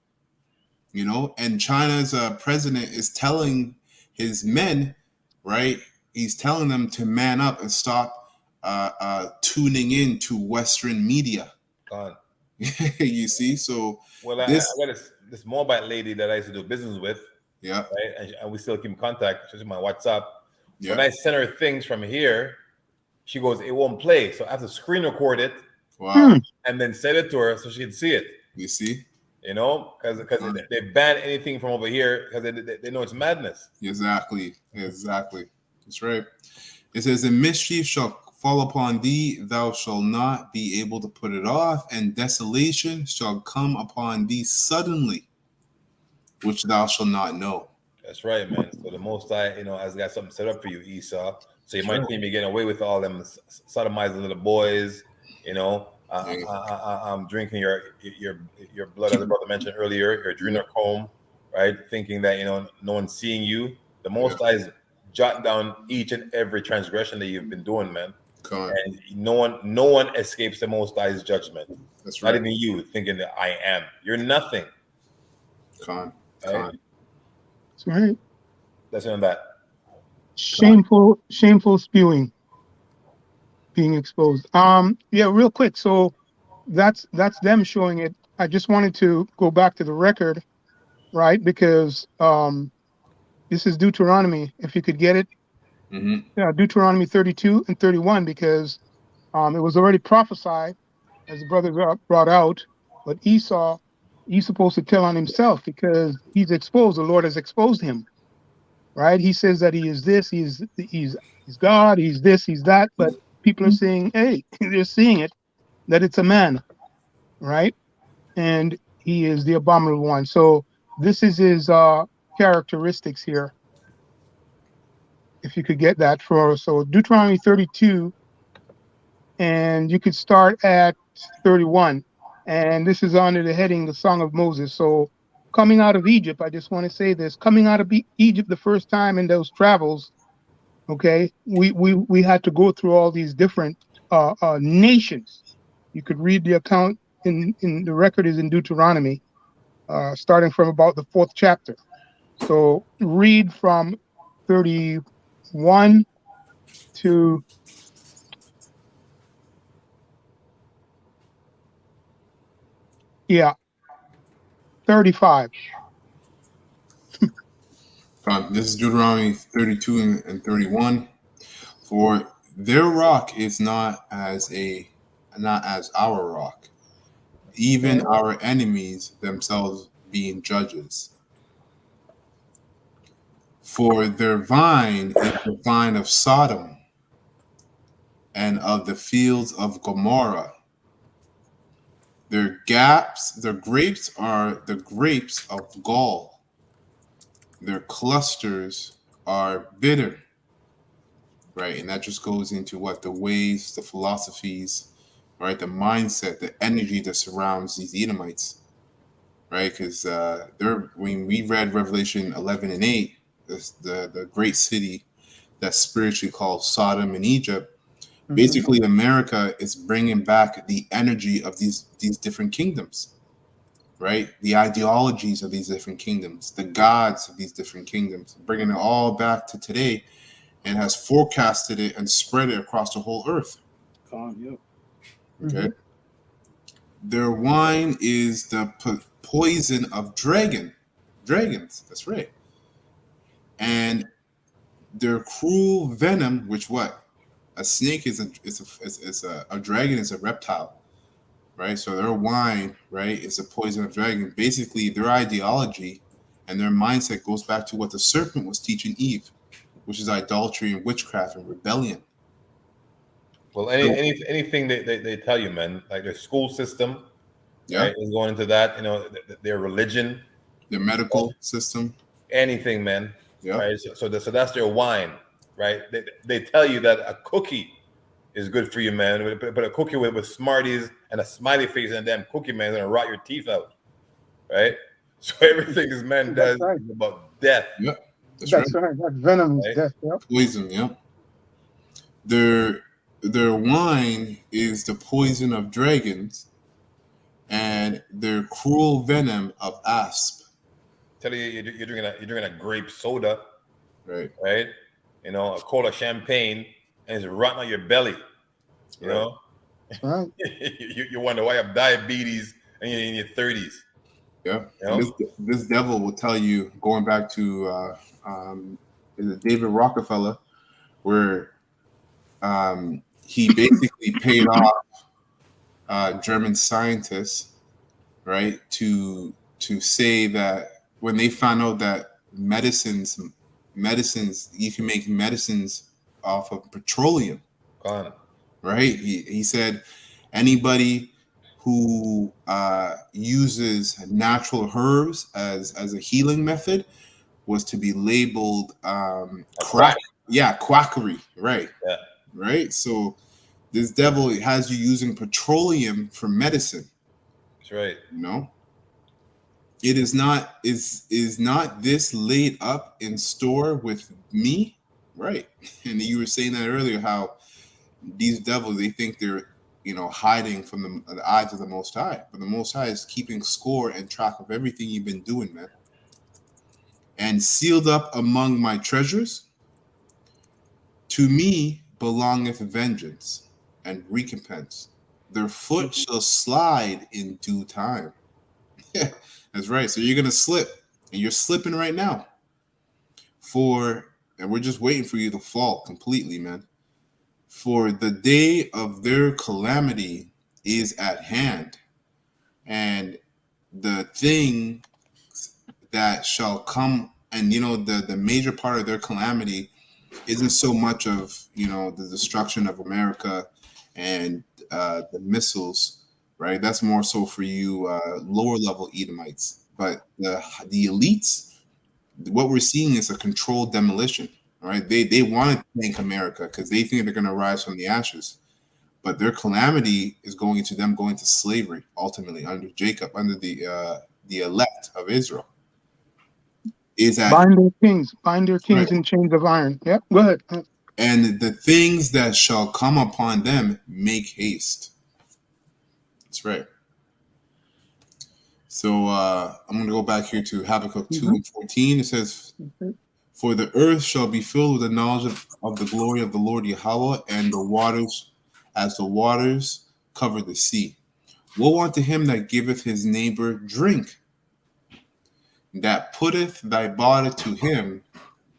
You know, and China's president is telling his men, right? He's telling them to man up and stop tuning in to Western media. You see, so well, I got this Mobile lady that I used to do business with. Yeah, right, and we still keep in contact. She's my WhatsApp. Yeah. When I send her things from here, she goes, "It won't play," so I have to screen record it. Wow. And then send it to her so she can see it. You see, you know, because they ban anything from over here because they know it's madness. Exactly. That's right. It says, "And mischief shall fall upon thee, thou shalt not be able to put it off, and desolation shall come upon thee suddenly, which thou shalt not know." That's right, man. So the Most High, has got something set up for you, Esau. So you might think you're getting away with all them sodomizing little boys, I'm drinking your blood, as the brother mentioned earlier, your adrenochrome, right? Thinking that no one's seeing you. The Most High is jotting down each and every transgression that you've been doing, man. And no one escapes the Most High's judgment. That's right. Not even you thinking that I am. You're nothing. Right? That's right. That's on that. Shameful spewing being exposed. Yeah, real quick. So that's them showing it. I just wanted to go back to the record, right? Because this is Deuteronomy. If you could get it, yeah, Deuteronomy 32 and 31, because it was already prophesied, as the brother brought out. But Esau, he's supposed to tell on himself because he's exposed. The Lord has exposed him, right? He says that he is this, he's God, he's this, he's that. But people are saying, hey, they're seeing it, that it's a man, right? And he is the abominable one. So this is his characteristics here. If you could get that for us. So Deuteronomy 32, and you could start at 31. And this is under the heading, the Song of Moses. So coming out of Egypt, I just want to say this, coming out of Egypt the first time in those travels, okay, we had to go through all these different nations. You could read the account in the record is in Deuteronomy, starting from about the 4th chapter. So read from 31 to 35. This is Deuteronomy 32 and 31. "For their rock is not as our rock, even our enemies themselves being judges. For their vine is the vine of Sodom, and of the fields of Gomorrah. Their grapes are the grapes of gall. Their clusters are bitter." Right, and that just goes into what the ways, the philosophies, right, the mindset, the energy that surrounds these Edomites, right? Because when we read Revelation 11 and 8, the great city that's spiritually called Sodom and Egypt, basically America is bringing back the energy of these different kingdoms, right? The ideologies of these different kingdoms, the gods of these different kingdoms, bringing it all back to today, and has forecasted it and spread it across the whole earth. Okay. Their wine is the poison of dragons. That's right. And their cruel venom, which what? A snake is a dragon is a reptile, right? So their wine, right, is a poison of dragon. Basically, their ideology and their mindset goes back to what the serpent was teaching Eve, which is idolatry and witchcraft and rebellion. Well, anything they tell you, man, like their school system, Yeah. Right? It's going into that. Their religion, The medical system. anything, man. Yeah. Right. So that's their wine. Right. They tell you that a cookie is good for you, man. But a cookie with Smarties and a smiley face and a damn cookie, man, is gonna rot your teeth out. Right. So everything this man does is about death. Yeah. That's right. That venom is Right? death. Yep. Poison. Yeah. Their wine is the poison of dragons, and their cruel venom of asp. Tell you you're drinking a grape soda, Right. right? A cola champagne, and it's rotting out your belly. You know, Right. you wonder why you have diabetes and you're in your 30s. Yeah. You know? This devil will tell you, going back to is it David Rockefeller, where he basically paid off German scientists, right, to say that when they found out that medicines you can make medicines off of petroleum, right? He said anybody who uses natural herbs as a healing method was to be labeled quackery, right? Yeah. Right. So this devil has you using petroleum for medicine. That's right. It is not this laid up in store with me, right? And you were saying that earlier, how these devils, they think they're hiding from the eyes of the Most High, but the Most High is keeping score and track of everything you've been doing, man. And sealed up among my treasures, to me belongeth vengeance and recompense. Their foot shall slide in due time. Yeah, that's right. So you're gonna slip, and you're slipping right now. And we're just waiting for you to fall completely, man. For the day of their calamity is at hand, and the thing that shall come, and the major part of their calamity isn't so much of the destruction of America and the missiles, right? That's more so for you lower level Edomites. But the elites, what we're seeing is a controlled demolition, right? They want to tank America because they think they're going to rise from the ashes. But their calamity is going to slavery ultimately under Jacob, under the elect of Israel. Bind their kings in chains of iron. Yep, go ahead. And the things that shall come upon them make haste. That's right. So I'm going to go back here to Habakkuk 2:14. It says, for the earth shall be filled with the knowledge of the glory of the Lord Yahweh, and the waters as the waters cover the sea. Woe unto him that giveth his neighbor drink, that putteth thy body to him,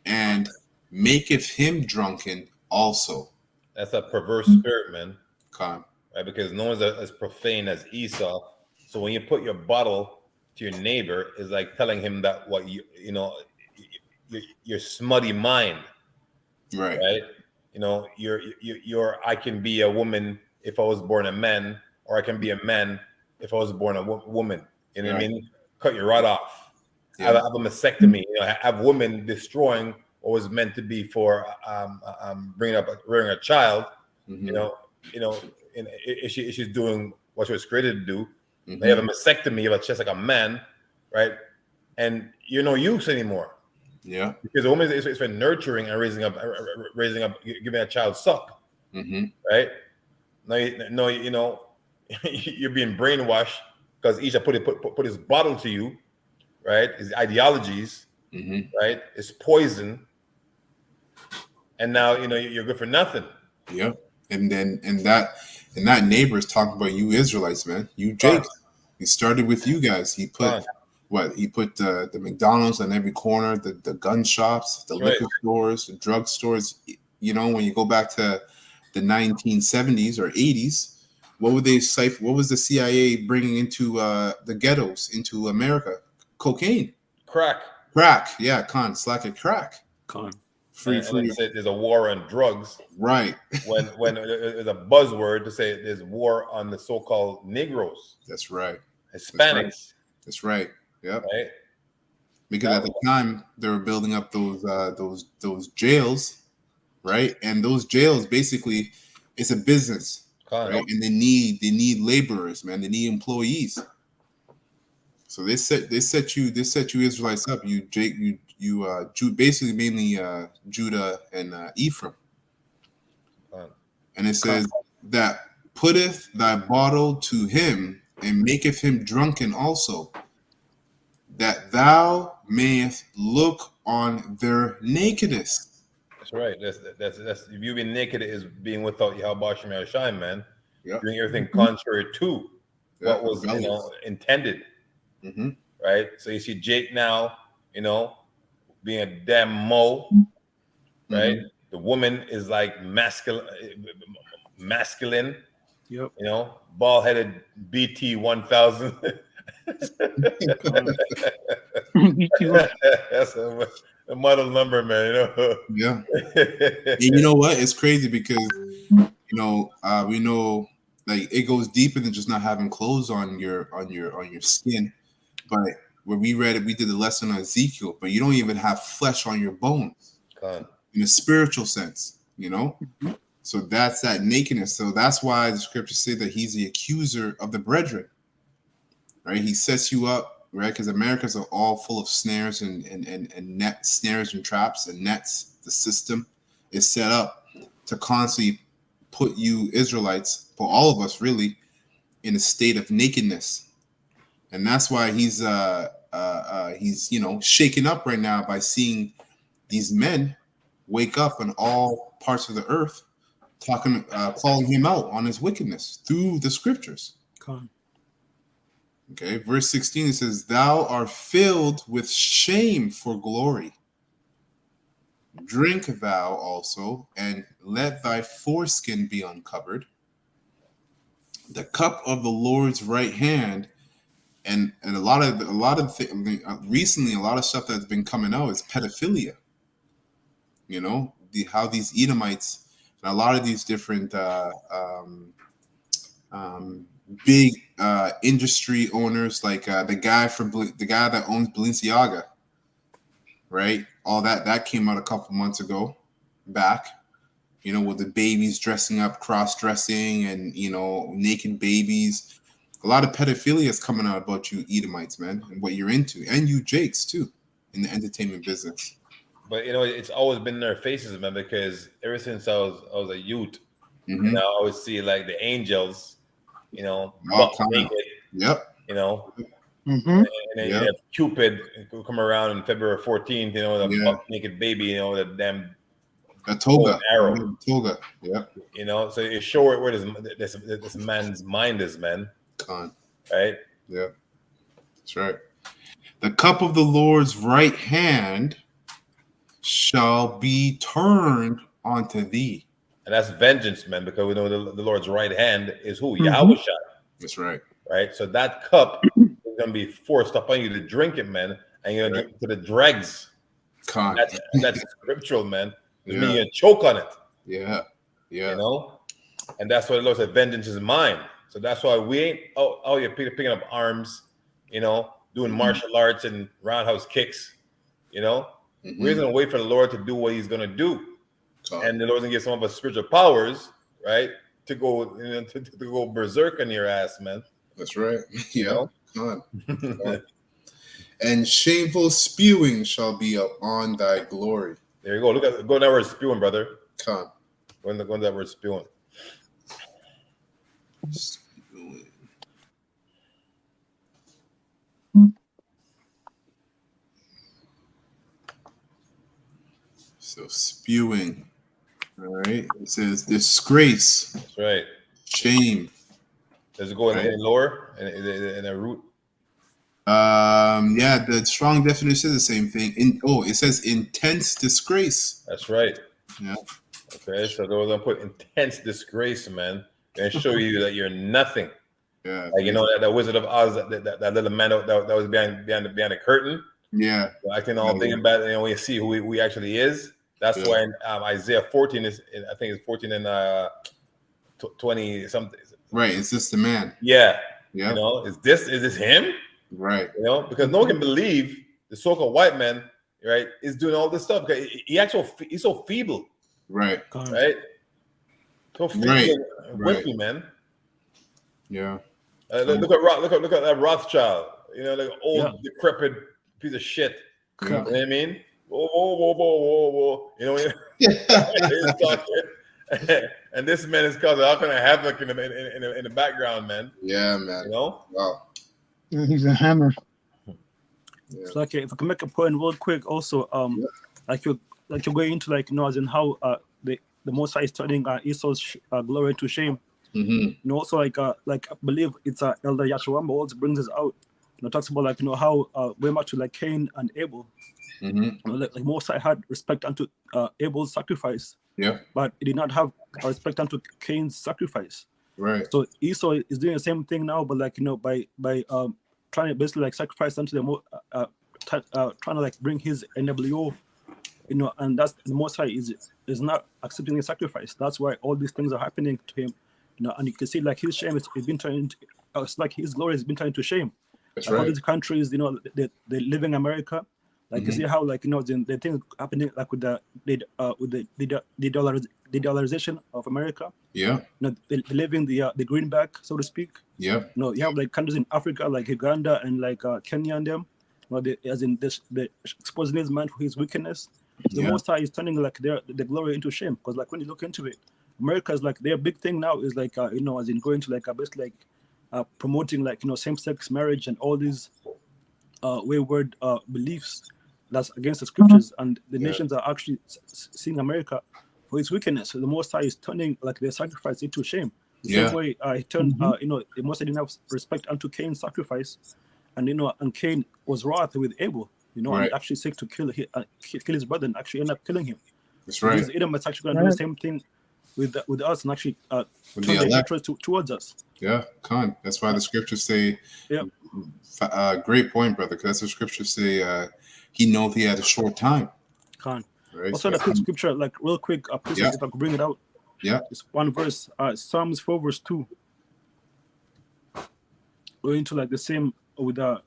and maketh him drunken also. That's a perverse spirit, man. Right? Because no one's as profane as Esau. So when you put your bottle to your neighbor, it's like telling him that what your smutty mind, right? You're I can be a woman if I was born a man, or I can be a man if I was born a woman. You know what I mean? Cut your rod off. Yeah. Have a mastectomy. Have women destroying what was meant to be for rearing a child. If she's doing what she was created to do. They have a mastectomy, you have a chest like a man, right? And you're no use anymore. Yeah. Because a woman is for nurturing and raising up, giving a child suck. Right? No, you're being brainwashed because Isha put his bottle to you, right? His ideologies, right? His poison. And now you're good for nothing. Yeah. And that neighbor is talking about you Israelites, man. You Jake. He started with you guys. He put He put the McDonald's on every corner, the gun shops, the liquor stores, the drug stores. When you go back to the 1970s or 80s, what would they cipher? What was the CIA bringing into the ghettos, into America? Cocaine, crack. Yeah, slack at crack. Free. There's a war on drugs, right? When there's a buzzword to say there's war on the so-called Negroes. That's right. Hispanics. That's right. Yep. Right. Because at the time they were building up those jails, right? And those jails basically it's a business, right? And they need laborers, man. They need employees. So they set you Israelites up. You basically mainly Judah and Ephraim. And it says that putteth thy bottle to him and maketh him drunken also, that thou mayest look on their nakedness. That's right. That's you being naked is being without Yahweh Shem Shine, man. Yep. Doing everything contrary to what was intended. Mm-hmm. Right. So you see Jake now, being a damn mo. Right. Mm-hmm. The woman is like masculine. Yep. Bald-headed BT 1000. That's a model number, man. Yeah. And you know what? It's crazy because we know like it goes deeper than just not having clothes on your skin. But when we read it, we did the lesson on Ezekiel, but you don't even have flesh on your bones in a spiritual sense, So that's that nakedness. So that's why the scriptures say that he's the accuser of the brethren, right? He sets you up, right? Because Americans are all full of snares and net snares and traps and nets. The system is set up to constantly put you Israelites, for all of us really, in a state of nakedness. And that's why he's shaken up right now by seeing these men wake up in all parts of the earth, calling him out on his wickedness through the scriptures. Okay, verse 16 it says, "Thou art filled with shame for glory. Drink thou also, and let thy foreskin be uncovered. The cup of the Lord's right hand." And a lot of recently a lot of stuff that's been coming out is pedophilia. How these Edomites and a lot of these different big industry owners, like the guy that owns Balenciaga, right? All that came out a couple months ago, back. With the babies dressing up, cross-dressing, and naked babies. A lot of pedophilia is coming out about you Edomites, man, and what you're into, and you Jakes too, in the entertainment business. But it's always been in their faces, man, because ever since I was a youth, I always see like the angels, buck naked. Yep. And then you have Cupid who come around on February 14th, the buck naked baby, the damn toga arrow. Toga. Yeah. So you show it where this man's mind is, man. Right? Yeah. That's right. The cup of the Lord's right hand shall be turned onto thee. And that's vengeance, man, because we know the Lord's right hand is who? Yahweh Shai. That's right. Right? So that cup is going to be forced upon you to drink it, man, and you're going to drink to the dregs. That's scriptural, man. You're going to choke on it. Yeah. Yeah. And that's why the Lord said, vengeance is mine. So that's why we ain't you're picking up arms, doing martial arts and roundhouse kicks, We're gonna wait for the Lord to do what He's gonna do, and the Lord's gonna give some of us spiritual powers, right, to go to go berserk on your ass, man. That's right. Yeah. And shameful spewing shall be upon thy glory. There you go. Go that word spewing, brother. Come. Go that word spewing. So spewing. All right. It says disgrace. That's right. Shame. Does it go in any lower in a root? Yeah, the strong definition is the same thing. It says intense disgrace. That's right. Yeah. Okay, so they're gonna put intense disgrace, man, and show you that you're nothing. Yeah. Like that Wizard of Oz, that little man that was behind the curtain. Yeah. Acting all big and bad, and we see who he actually is. That's why in Isaiah 14 is, I think it's 14 and 20 something. Right, it's just the man. Yeah. Yeah. You know, is this him? Right. You know, because no one can believe the so-called white man, right, is doing all this stuff. Because he's so feeble. Right. Right. So feeble and wimpy, man. Yeah. Look at that Rothschild. You know, like old decrepit piece of shit. Yeah. You know what I mean? Whoa. You know, he's talking. And this man is causing all kind of havoc in the background, man. Yeah, man. You know? Wow. Yeah, he's a hammer. Yeah. So like, if I can make a point real quick, also, like you're going into like, you know, as in how the Most High is turning Esau's glory to shame. Mm-hmm. You know, also like I believe it's Elder Yashua also brings this out. You know, talks about like, you know, how way much to like Cain and Abel. Mm-hmm. You know, like Most High had respect unto Abel's sacrifice. Yeah. But he did not have respect unto Cain's sacrifice. Right. So Esau is doing the same thing now, but like, you know, by trying to basically like sacrifice unto the trying to like bring his NWO, you know, and that's the Most High is not accepting his sacrifice. That's why all these things are happening to him, you know, and you can see like his shame is been turned. It's like his glory has been turned to shame. That's like right. All these countries, you know, they live in America. Like you see how like, you know, the things happening like with the de-dollarization of America. Yeah. You know, they living the greenback, so to speak. Yeah. You know, you have like countries in Africa like Uganda and like Kenya and them. You know, as in this, the exposing this man for his wickedness. The Most High is turning like the glory into shame, because like when you look into it, America's like their big thing now is like you know, as in going to like basically like promoting like, you know, same-sex marriage and all these wayward beliefs that's against the scriptures, and the nations are actually seeing America for its wickedness. So the Most High is turning like their sacrifice into shame. The same way he turned, you know, the Most High didn't have respect unto Cain's sacrifice, and you know, and Cain was wroth with Abel, you know, and actually seek to kill his brother, and actually end up killing him. That's right. These Edomites actually going to do the same thing with us, and actually turn their hatred towards us. Yeah, Khan. That's why the scriptures say. Great point, brother. Because the scriptures say he knows he had a short time. Khan. Right. Also, the quick scripture, like real quick, please, if I could bring it out. Yeah. It's one verse, Psalms 4 verse 2. Going into like the same with you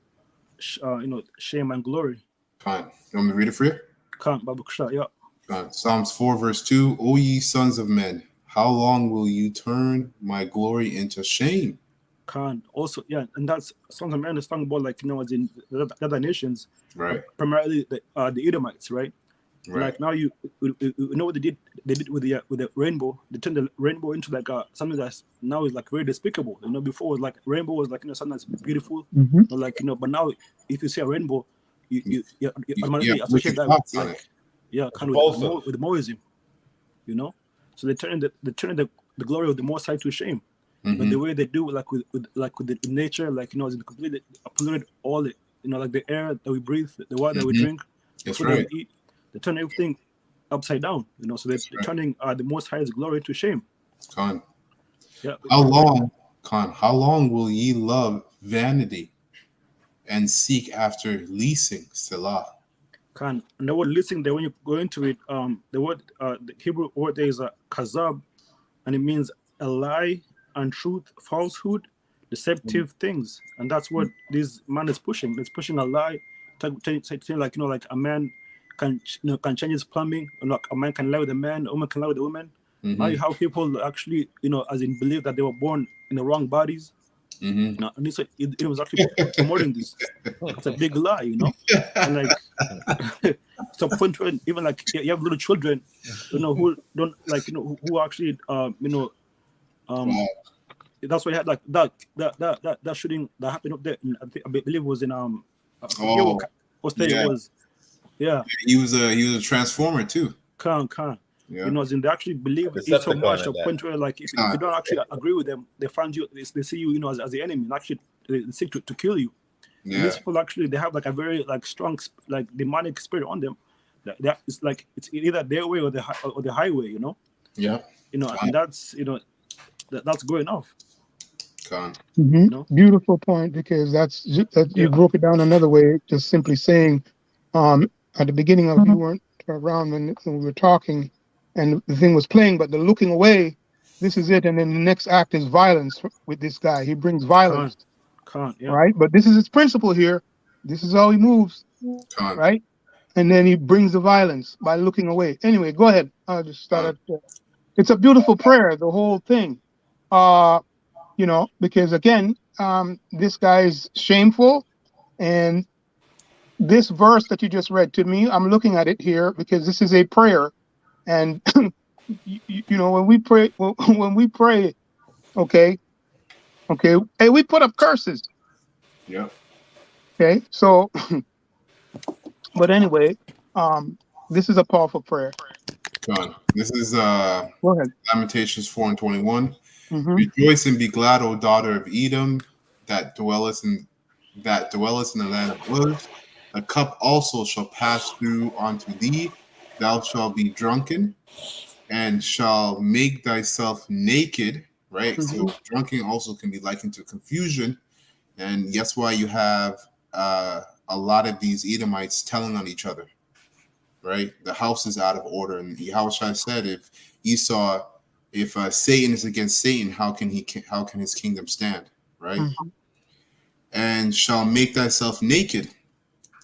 know, shame and glory. Khan. You want me to read it for you? Khan, Babu Kusha, yeah. Khan. Psalms 4 verse 2. O ye sons of men, how long will you turn my glory into shame? Khan. Also, yeah, and that's Sons of Men is talking about like, you know, as in the other nations, right? Primarily the Edomites, right? Right. Like now you know what they did with the rainbow. They turned the rainbow into like something that's now is like very despicable. You know, before it was like rainbow was like, you know, something that's beautiful, but like, you know, but now if you see a rainbow, you automatically associate that with like kind of with Moism, you know. So they turn the glory of the Most High to shame. But the way they do, like with the nature, like, you know, it's completely polluted all the, you know, like the air that we breathe, the water that we drink, the food that we eat. They turn everything upside down, you know. So they're turning the Most High's glory to shame. Khan. Yeah. How long will ye love vanity and seek after leasing, Selah? Khan. And the word leasing there, when you go into it, the word, the Hebrew word there is kazab, and it means a lie, untruth, falsehood, deceptive things, and that's what this man is pushing. It's pushing a lie, saying like, you know, like a man can change his plumbing, like a man can lie with a man, a woman can lie with a woman. Now you have people actually, you know, as in believe that they were born in the wrong bodies. No, and it was actually promoting this. It's a big lie, you know. And like, it's a point where even like you have little children, you know, who don't like, you know, who actually, you know. That's why you had like that shooting that happened up there. I believe it was in it was. Yeah. He was a transformer too. Khan. Yeah. You know, they actually believe it so much to a point where like if you don't actually agree with them, they find you, they see you, you know, as the enemy, and actually they seek to kill you. Yeah. And these people actually they have like a very like strong like demonic spirit on them. That it's like it's either their way or the highway, you know. Yeah. You know, and that's, you know, that's going off. No? Beautiful point, because that's you broke it down another way, just simply saying at the beginning of you weren't around when we were talking and the thing was playing, but the looking away, this is it, and then the next act is violence with this guy. He brings violence. Yeah. right? But this is his principle here. This is how he moves, right? And then he brings the violence by looking away. Anyway, go ahead. I just started. It's a beautiful prayer, the whole thing. Because again, this guy is shameful, and this verse that you just read to me, I'm looking at it here because this is a prayer, and when we pray, okay, hey, we put up curses. Yeah. Okay, so, but anyway, this is a powerful prayer. Done. This is Go ahead. Lamentations 4:21. Mm-hmm. Rejoice and be glad, O daughter of Edom, that dwellest in the land of Uz. A cup also shall pass through unto thee. Thou shalt be drunken, and shall make thyself naked. Right. Mm-hmm. So drunken also can be likened to confusion, and guess why you have a lot of these Edomites telling on each other. Right. The house is out of order, and Yahushua said, if Satan is against Satan, how can his kingdom stand? Right. Mm-hmm. And shall make thyself naked.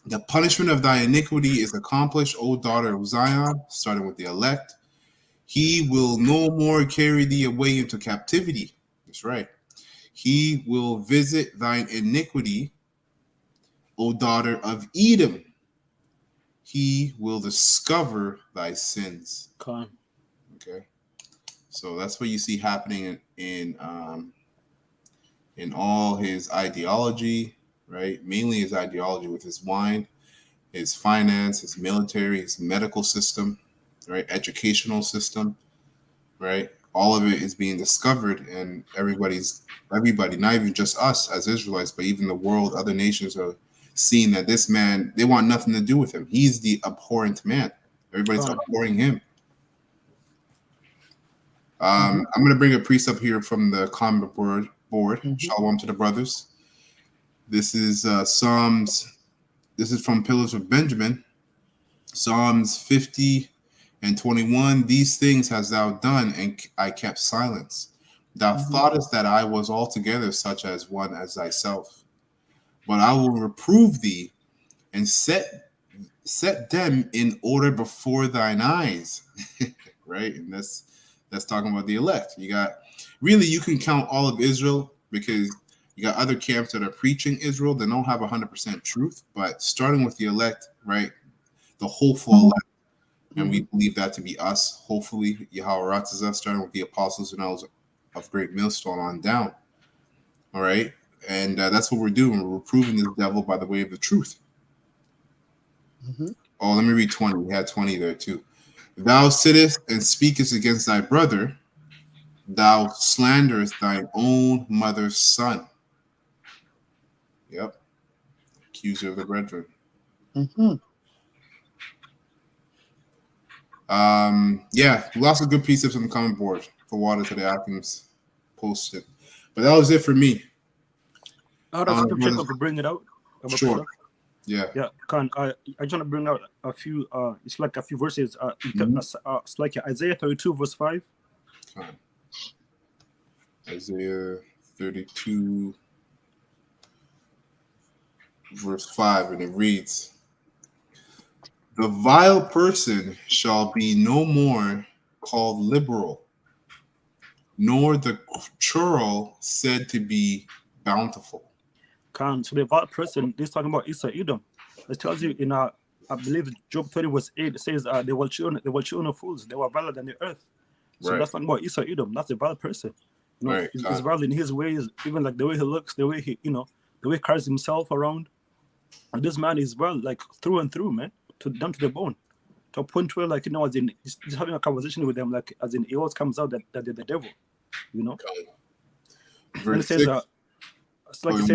The punishment of thy iniquity is accomplished, O daughter of Zion, starting with the elect. He will no more carry thee away into captivity. That's right. He will visit thine iniquity, O daughter of Edom. He will discover thy sins. Okay. So that's what you see happening in all his ideology, right? Mainly his ideology with his wine, his finance, his military, his medical system, right? Educational system, right? All of it is being discovered, and everybody, not even just us as Israelites, but even the world, other nations are seeing that this man, they want nothing to do with him. He's the abhorrent man. Everybody's abhorring him. I'm going to bring a precept here from the comment board. Shalom to the brothers. This is Psalms. This is from Pillars of Benjamin. Psalms 50:21. These things hast thou done, and I kept silence. Thou thoughtest that I was altogether such as one as thyself. But I will reprove thee and set them in order before thine eyes. Right? And that's talking about the elect. You can count all of Israel, because you got other camps that are preaching Israel that don't have 100% truth, but starting with the elect, right? The hopeful elect. And we believe that to be us. Hopefully, Yahweh Ratzes us, starting with the apostles and elders of Great Millstone on down. All right? And that's what we're doing. We're reproving the devil by the way of the truth. Oh, let me read 20. We had 20 there too. Thou sittest and speakest against thy brother. Thou slanderest thine own mother's son. Yep. Accuser of the brethren. Lots of good precepts on the comment board for water today. I can post it. But that was it for me. How does scripture to bring it out? Sure. Yeah. Yeah, I just want to bring out a few. It's like a few verses. It's like Isaiah 32 verse 5. Isaiah 32 verse 5, and it reads, "The vile person shall be no more called liberal, nor the churl said to be bountiful." So the vile person, this is talking about Esau, Edom. It tells you in I believe Job 30 verse 8, it says they were children of fools, they were viler than the earth. So that's talking about Esau, Edom. That's the vile person. He's vile in his ways, even like the way he looks, the way he, the way he carries himself around. And this man is like through and through, man, down to the bone. To a point where, like, as in he's having a conversation with them, like as in it always comes out that they're the devil, And it says it's like it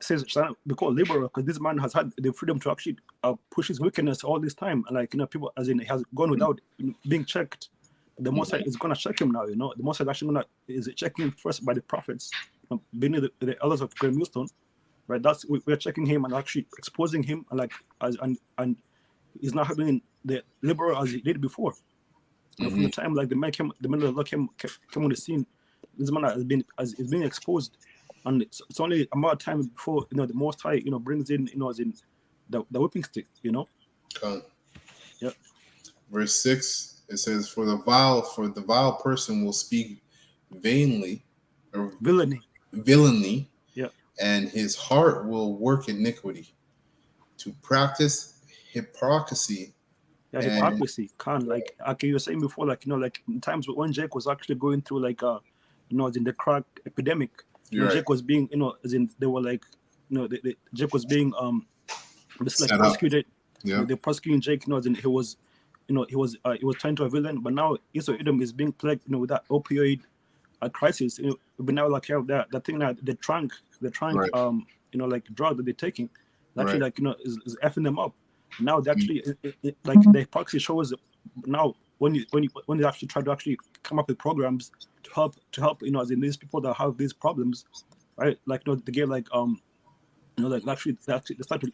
says be called liberal, because this man has had the freedom to actually push his wickedness all this time, and like people, as in he has gone without being checked. The Most High is gonna check him now. The Most High is actually is checking first by the prophets, being the elders of Great Millstone, right? That's we're checking him and actually exposing him, and he's not having the liberal as he did before. From the time like the man of the Lord came on the scene, this man is being exposed. and it's only a matter of time before the Most High brings in as in the whipping stick. Con. Yep. Verse 6, it says, For the vile person will speak vainly or villainy, Yep. and his heart will work iniquity to practice hypocrisy. Yeah, hypocrisy. Like you were saying before, like in times when Jake was actually going through like as in the crack epidemic, Right. Jake was being as in they were like Jake was being just like Set up. prosecuted. Yeah. They're prosecuting Jake, as in he was turned to a villain, but now Esau Edom is being plagued with that opioid crisis. But now like that thing that the trunk Right. like drug that they're taking actually Right. like is effing them up. Now they actually like the hypocrisy shows now when they actually try to actually come up with programs to help as in these people that have these problems, right? Like they get like like actually they start to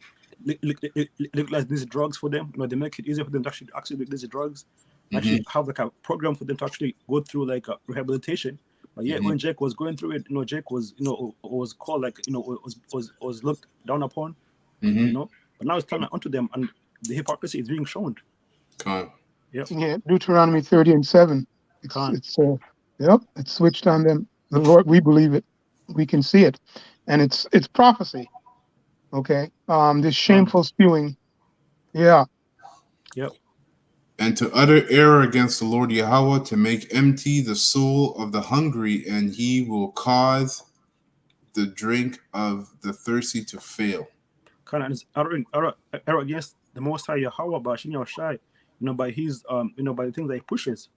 legalize these drugs for them. They make it easier for them to actually make these drugs. Actually have like a program for them to actually go through like a rehabilitation. But yet when Jake was going through it, Jake was was called like was looked down upon, but now it's turned onto them, and the hypocrisy is being shown. Con. Yep. Yeah, Deuteronomy 30:7. It's switched on them. The Lord, we believe it, we can see it, and it's prophecy. Okay, this shameful spewing. Yeah. Yep. And to utter error against the Lord Yahweh, to make empty the soul of the hungry, and he will cause the drink of the thirsty to fail. Kind of is error against the Most High Yahweh, by his by the things that he pushes.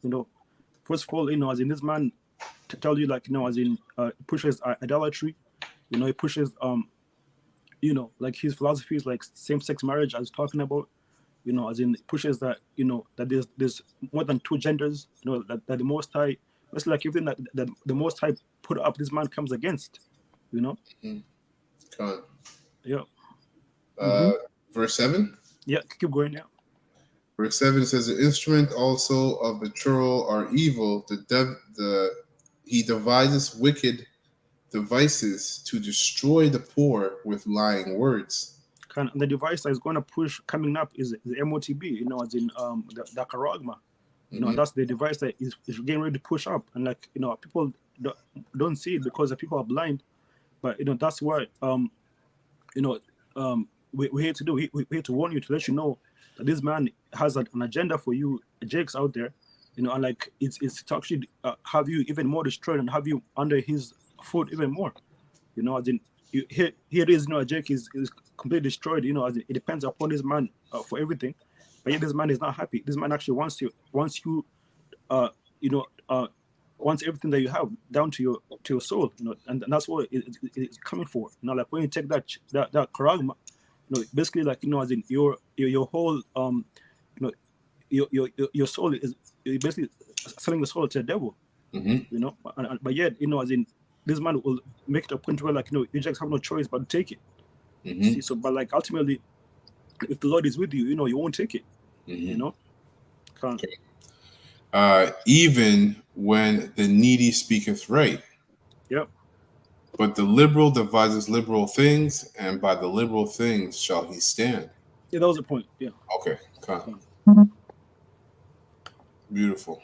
First of all, as in this man to tell you like as in pushes idolatry. He pushes like his philosophy is like same-sex marriage I was talking about. As in pushes that that there's more than two genders. That the Most High. It's like everything that the Most High put up, this man comes against. Con. Yeah. Verse 7. Yeah, keep going. Yeah. Verse 7 says, the instrument also of betrothal are evil. He devises wicked devices to destroy the poor with lying words. The device that is going to push coming up is the MOTB, as in the Karagma. That's the device that is getting ready to push up, and like people don't see it because the people are blind, but that's what we're here to do. We're here to warn you, to let you know that this man has an agenda for you, Jake's out there, and like it's to actually have you even more destroyed and have you under his foot even more, as in here it is, Jake is completely destroyed, as in, it depends upon this man for everything, but yet this man is not happy. This man actually wants you wants everything that you have down to your soul, and that's what it's coming for. Like when you take that karagma, basically like as in your whole your soul is basically selling the soul to the devil, but yet as in this man will make it a point where like you just have no choice but to take it. See, so but like ultimately, if the Lord is with you, you won't take it. Can't. Even when the needy speaketh right. Yep. But the liberal devises liberal things, and by the liberal things shall he stand. Yeah, that was the point. Yeah. Okay. Beautiful.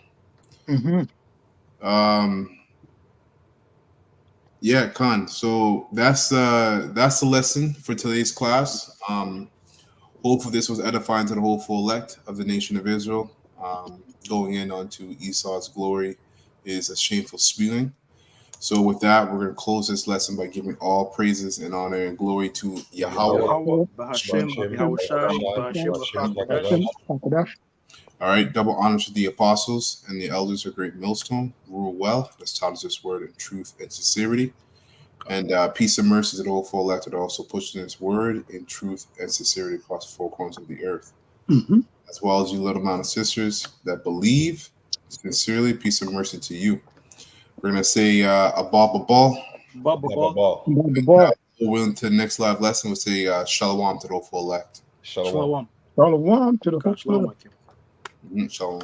Yeah, Khan. So that's the lesson for today's class. Hopefully this was edifying to the hopeful elect of the nation of Israel. Going in onto Esau's glory is a shameful spewing. So with that, we're going to close this lesson by giving all praises and honor and glory to Yahweh. All right, double honors to the apostles and the elders of Great Millstone. Rule well, as taught us this word in truth and sincerity. And peace and mercy to the hopeful elect that are also pushing this word in truth and sincerity across the four corners of the earth. As well as you little amount of sisters that believe sincerely, peace and mercy to you. We're going to say a ball. We'll into the next live lesson. We'll say shalom to the hopeful elect. Shalom. Shalom to the hopeful elect. Shalom.